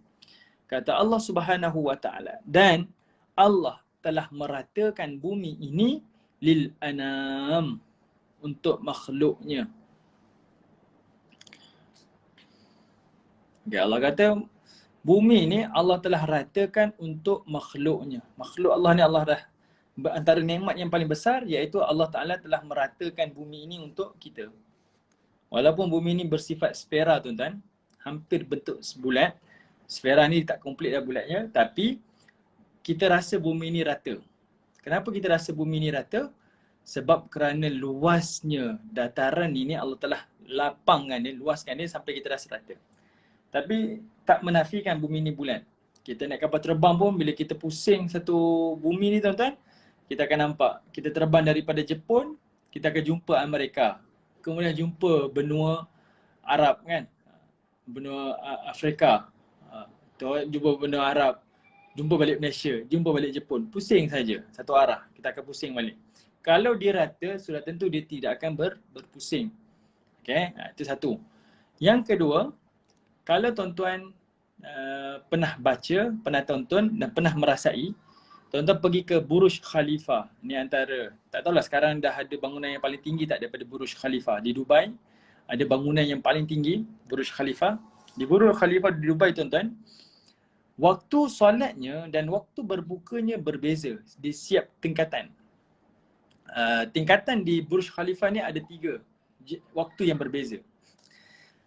Kata Allah Subhanahu wa taala, dan Allah telah meratakan bumi ini lil anam, untuk makhluknya. Okay, Allah kata bumi ni Allah telah ratakan untuk makhluknya. Makhluk Allah ni Allah dah, antara nikmat yang paling besar iaitu Allah Ta'ala telah meratakan bumi ini untuk kita. Walaupun bumi ini bersifat sfera tuan-tuan, hampir bentuk sebulat. Sfera ni tak komplit dah bulatnya, tapi kita rasa bumi ini rata. Kenapa kita rasa bumi ini rata? Sebab kerana luasnya dataran ini Allah telah lapangkan dia, luaskan dia sampai kita rasa rata. Tapi tak menafikan bumi ini bulat. Kita naik kapal terbang pun bila kita pusing satu bumi ni tuan-tuan, kita akan nampak, kita terbang daripada Jepun, kita akan jumpa Amerika. Kemudian jumpa benua Arab kan, benua Afrika. Jumpa benua Arab, jumpa balik Malaysia, jumpa balik Jepun. Pusing saja, satu arah, kita akan pusing balik. Kalau dia rata, sudah tentu dia tidak akan berpusing. Okay, itu satu. Yang kedua, kalau tuan-tuan pernah baca, pernah tonton dan pernah merasai, tuan-tuan pergi ke Burj Khalifa. Ni antara, tak tahulah sekarang dah ada bangunan yang paling tinggi tak daripada Burj Khalifa. Di Dubai, ada bangunan yang paling tinggi, Burj Khalifa. Di Burj Khalifa di Dubai tuan-tuan, waktu solatnya dan waktu berbukanya berbeza di setiap tingkatan. Tingkatan di Burj Khalifa ni ada 3 waktu yang berbeza.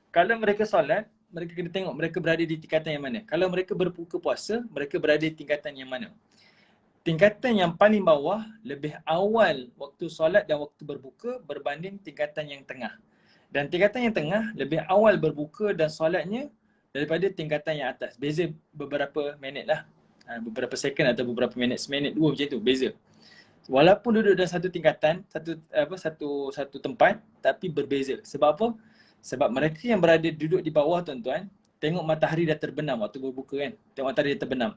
Kalau mereka solat, mereka kena tengok mereka berada di tingkatan yang mana. Kalau mereka berbuka puasa, mereka berada di tingkatan yang mana. Tingkatan yang paling bawah lebih awal waktu solat dan waktu berbuka berbanding tingkatan yang tengah. Dan tingkatan yang tengah lebih awal berbuka dan solatnya daripada tingkatan yang atas. Beza beberapa minit lah. Beberapa second atau beberapa minit, seminit, 2 macam tu, beza. Walaupun duduk dalam satu tingkatan, satu tempat, tapi berbeza. Sebab apa? Sebab mereka yang berada duduk di bawah tuan-tuan, tengok matahari dah terbenam waktu berbuka kan. Tengok matahari dah terbenam.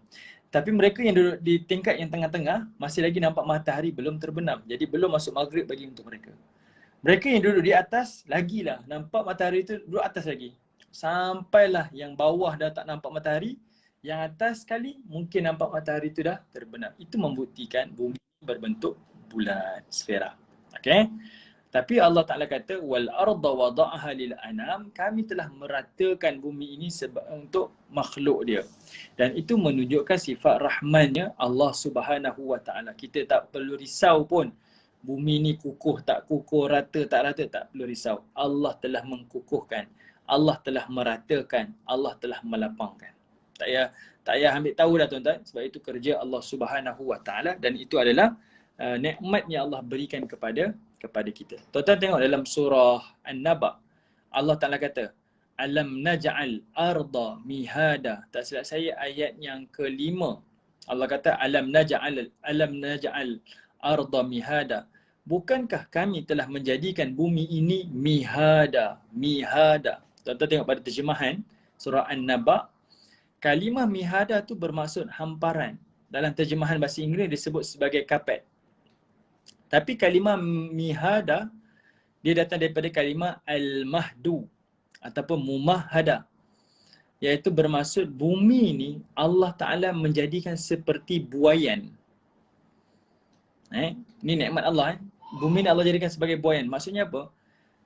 Tapi mereka yang duduk di tingkat yang tengah-tengah masih lagi nampak matahari belum terbenam. Jadi belum masuk maghrib bagi untuk mereka. Mereka yang duduk di atas lagilah nampak matahari itu duduk atas lagi. Sampailah yang bawah dah tak nampak matahari, yang atas sekali mungkin nampak matahari itu dah terbenam. Itu membuktikan bumi berbentuk bulat, sfera. Okey? Tapi Allah Ta'ala kata, wal arda wada'aha lil anam, kami telah meratakan bumi ini untuk makhluk dia. Dan itu menunjukkan sifat rahmannya Allah Subhanahu Wa Ta'ala. Kita tak perlu risau pun bumi ni kukuh tak kukuh, rata tak rata, tak perlu risau. Allah telah mengkukuhkan, Allah telah meratakan, Allah telah melapangkan. Tak payah ambil tahu dah tuan-tuan, sebab itu kerja Allah Subhanahu Wa Ta'ala dan itu adalah nikmat yang Allah berikan kepada kita. Tuan-tuan tengok dalam surah An-Naba, Allah Ta'ala kata, alam naj'al arda mihada. Tak silap saya ayat yang kelima. Allah kata alam naj'al arda mihada. Bukankah kami telah menjadikan bumi ini mihada. Tuan-tuan tengok pada terjemahan surah An-Naba, kalimah mihada tu bermaksud hamparan. Dalam terjemahan bahasa Inggeris disebut sebagai kapet. Tapi kalimah mihada dia datang daripada kalimah al-mahdu ataupun mumahada, iaitu bermaksud bumi ni Allah Ta'ala menjadikan seperti buaian. Ni nikmat Allah. Bumi ni Allah jadikan sebagai buaian. Maksudnya apa?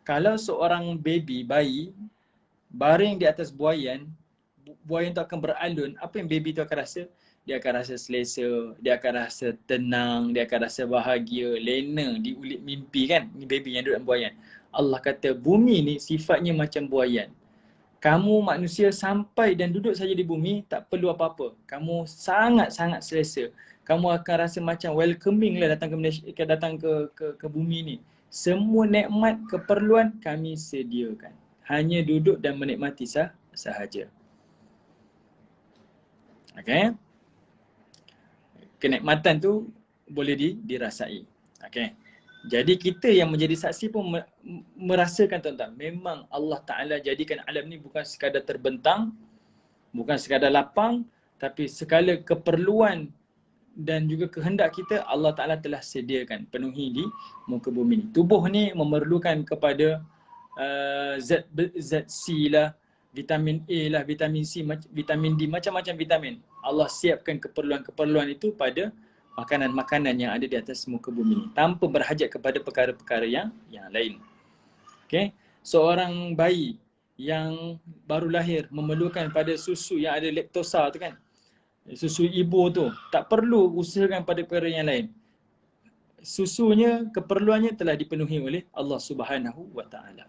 Kalau seorang bayi baring di atas buaian tu akan beralun. Apa yang baby tu akan rasa? Dia akan rasa selesa, dia akan rasa tenang, dia akan rasa bahagia, lena, diulit mimpi kan? Ni baby yang duduk dalam buaian. Allah kata bumi ni sifatnya macam buaian. Kamu manusia sampai dan duduk saja di bumi, tak perlu apa-apa. Kamu sangat-sangat selesa. Kamu akan rasa macam welcoming lah datang ke bumi ni. Semua nikmat, keperluan kami sediakan. Hanya duduk dan menikmati sahaja. Okay? Kenikmatan tu boleh dirasai. Okay. Jadi kita yang menjadi saksi pun merasakan tuan-tuan, memang Allah Ta'ala jadikan alam ni bukan sekadar terbentang, bukan sekadar lapang, tapi segala keperluan dan juga kehendak kita Allah Ta'ala telah sediakan, penuhi di muka bumi ni. Tubuh ni memerlukan kepada zat C lah, vitamin A lah, vitamin C, vitamin D, macam-macam vitamin. Allah siapkan keperluan-keperluan itu pada makanan-makanan yang ada di atas muka bumi ni, tanpa berhajat kepada perkara-perkara yang lain. Okay? Seorang bayi yang baru lahir memerlukan pada susu yang ada laktosa tu kan, susu ibu tu, tak perlu usahakan pada perkara yang lain. Susunya, keperluannya telah dipenuhi oleh Allah Subhanahu Wa Ta'ala.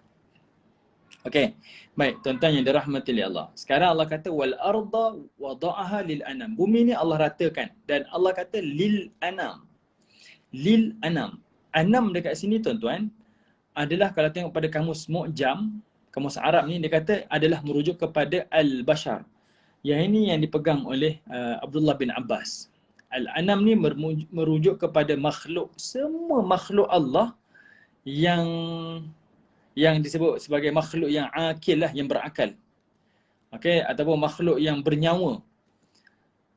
Okey. Baik, tuan-tuan yang dirahmati oleh Allah. Sekarang Allah kata wal arda wada'aha lil anam. Bumi ni Allah ratakan dan Allah kata lil anam. Lil anam. Anam dekat sini tuan-tuan adalah, kalau tengok pada kamus Mu'jam, kamus Arab ni, dia kata adalah merujuk kepada al-bashar. Yang ini yang dipegang oleh Abdullah bin Abbas. Al-anam ni merujuk kepada makhluk, semua makhluk Allah yang disebut sebagai makhluk yang akil lah, yang berakal. Okey, ataupun makhluk yang bernyawa.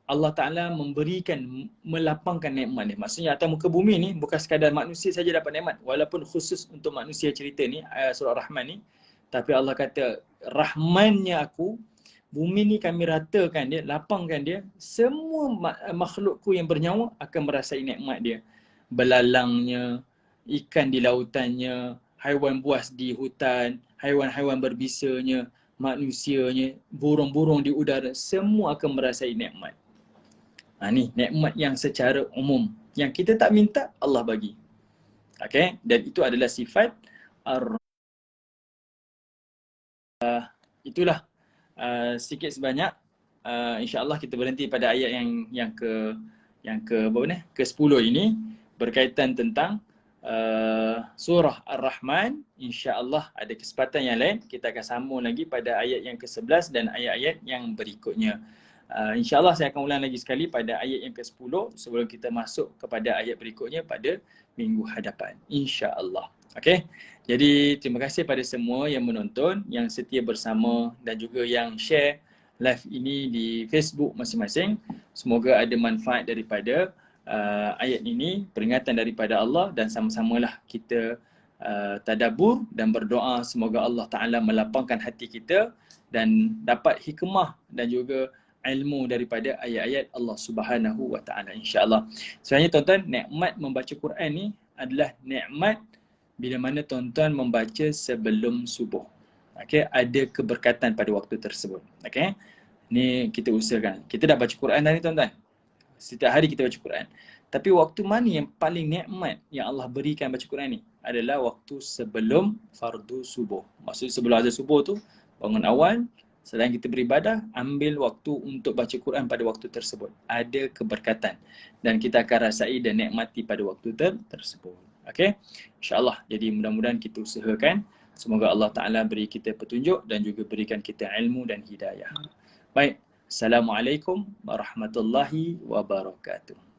Allah Ta'ala memberikan, melapangkan nikmat ni. Maksudnya atas muka bumi ni bukan sekadar manusia saja dapat nikmat. Walaupun khusus untuk manusia cerita ni, surah Rahman ni. Tapi Allah kata, Rahmannya aku, bumi ni kami ratakan dia, lapangkan dia. Semua makhlukku yang bernyawa akan merasai nikmat dia. Belalangnya, ikan di lautannya, haiwan buas di hutan, haiwan-haiwan berbisanya, manusianya, burung-burung di udara, semua akan merasai nikmat. Ni nikmat yang secara umum, yang kita tak minta, Allah bagi. Okay? Dan itu adalah sifat itulah sikit sebanyak. InsyaAllah kita berhenti pada ayat yang ke-10 ini, berkaitan tentang surah Ar-Rahman. InsyaAllah ada kesempatan yang lain kita akan sambung lagi pada ayat yang ke-11 dan ayat-ayat yang berikutnya. InsyaAllah saya akan ulang lagi sekali pada ayat yang ke-10 sebelum kita masuk kepada ayat berikutnya pada minggu hadapan, InsyaAllah. Okey. Jadi terima kasih pada semua yang menonton, yang setia bersama dan juga yang share live ini di Facebook masing-masing. Semoga ada manfaat daripada ayat ini, peringatan daripada Allah, dan sama-samalah kita tadabbur dan berdoa semoga Allah Ta'ala melapangkan hati kita dan dapat hikmah dan juga ilmu daripada ayat-ayat Allah Subhanahu Wa Ta'ala, insya-Allah. Sebenarnya tuan-tuan, nikmat membaca Quran ni adalah nikmat bila mana tuan-tuan membaca sebelum subuh. Okey, ada keberkatan pada waktu tersebut. Okey. Ni kita usahakan. Kita dah baca Quran dah ni tuan-tuan. Setiap hari kita baca Quran. Tapi waktu mana yang paling nikmat yang Allah berikan baca Quran ni? Adalah waktu sebelum fardu subuh. Maksud sebelum azan subuh tu, bangun awal, selain kita beribadah, ambil waktu untuk baca Quran pada waktu tersebut. Ada keberkatan. Dan kita akan rasai dan nikmati pada waktu tersebut. Okey? InsyaAllah. Jadi mudah-mudahan kita usahakan. Semoga Allah Ta'ala beri kita petunjuk dan juga berikan kita ilmu dan hidayah. Baik. Assalamualaikum warahmatullahi wabarakatuh.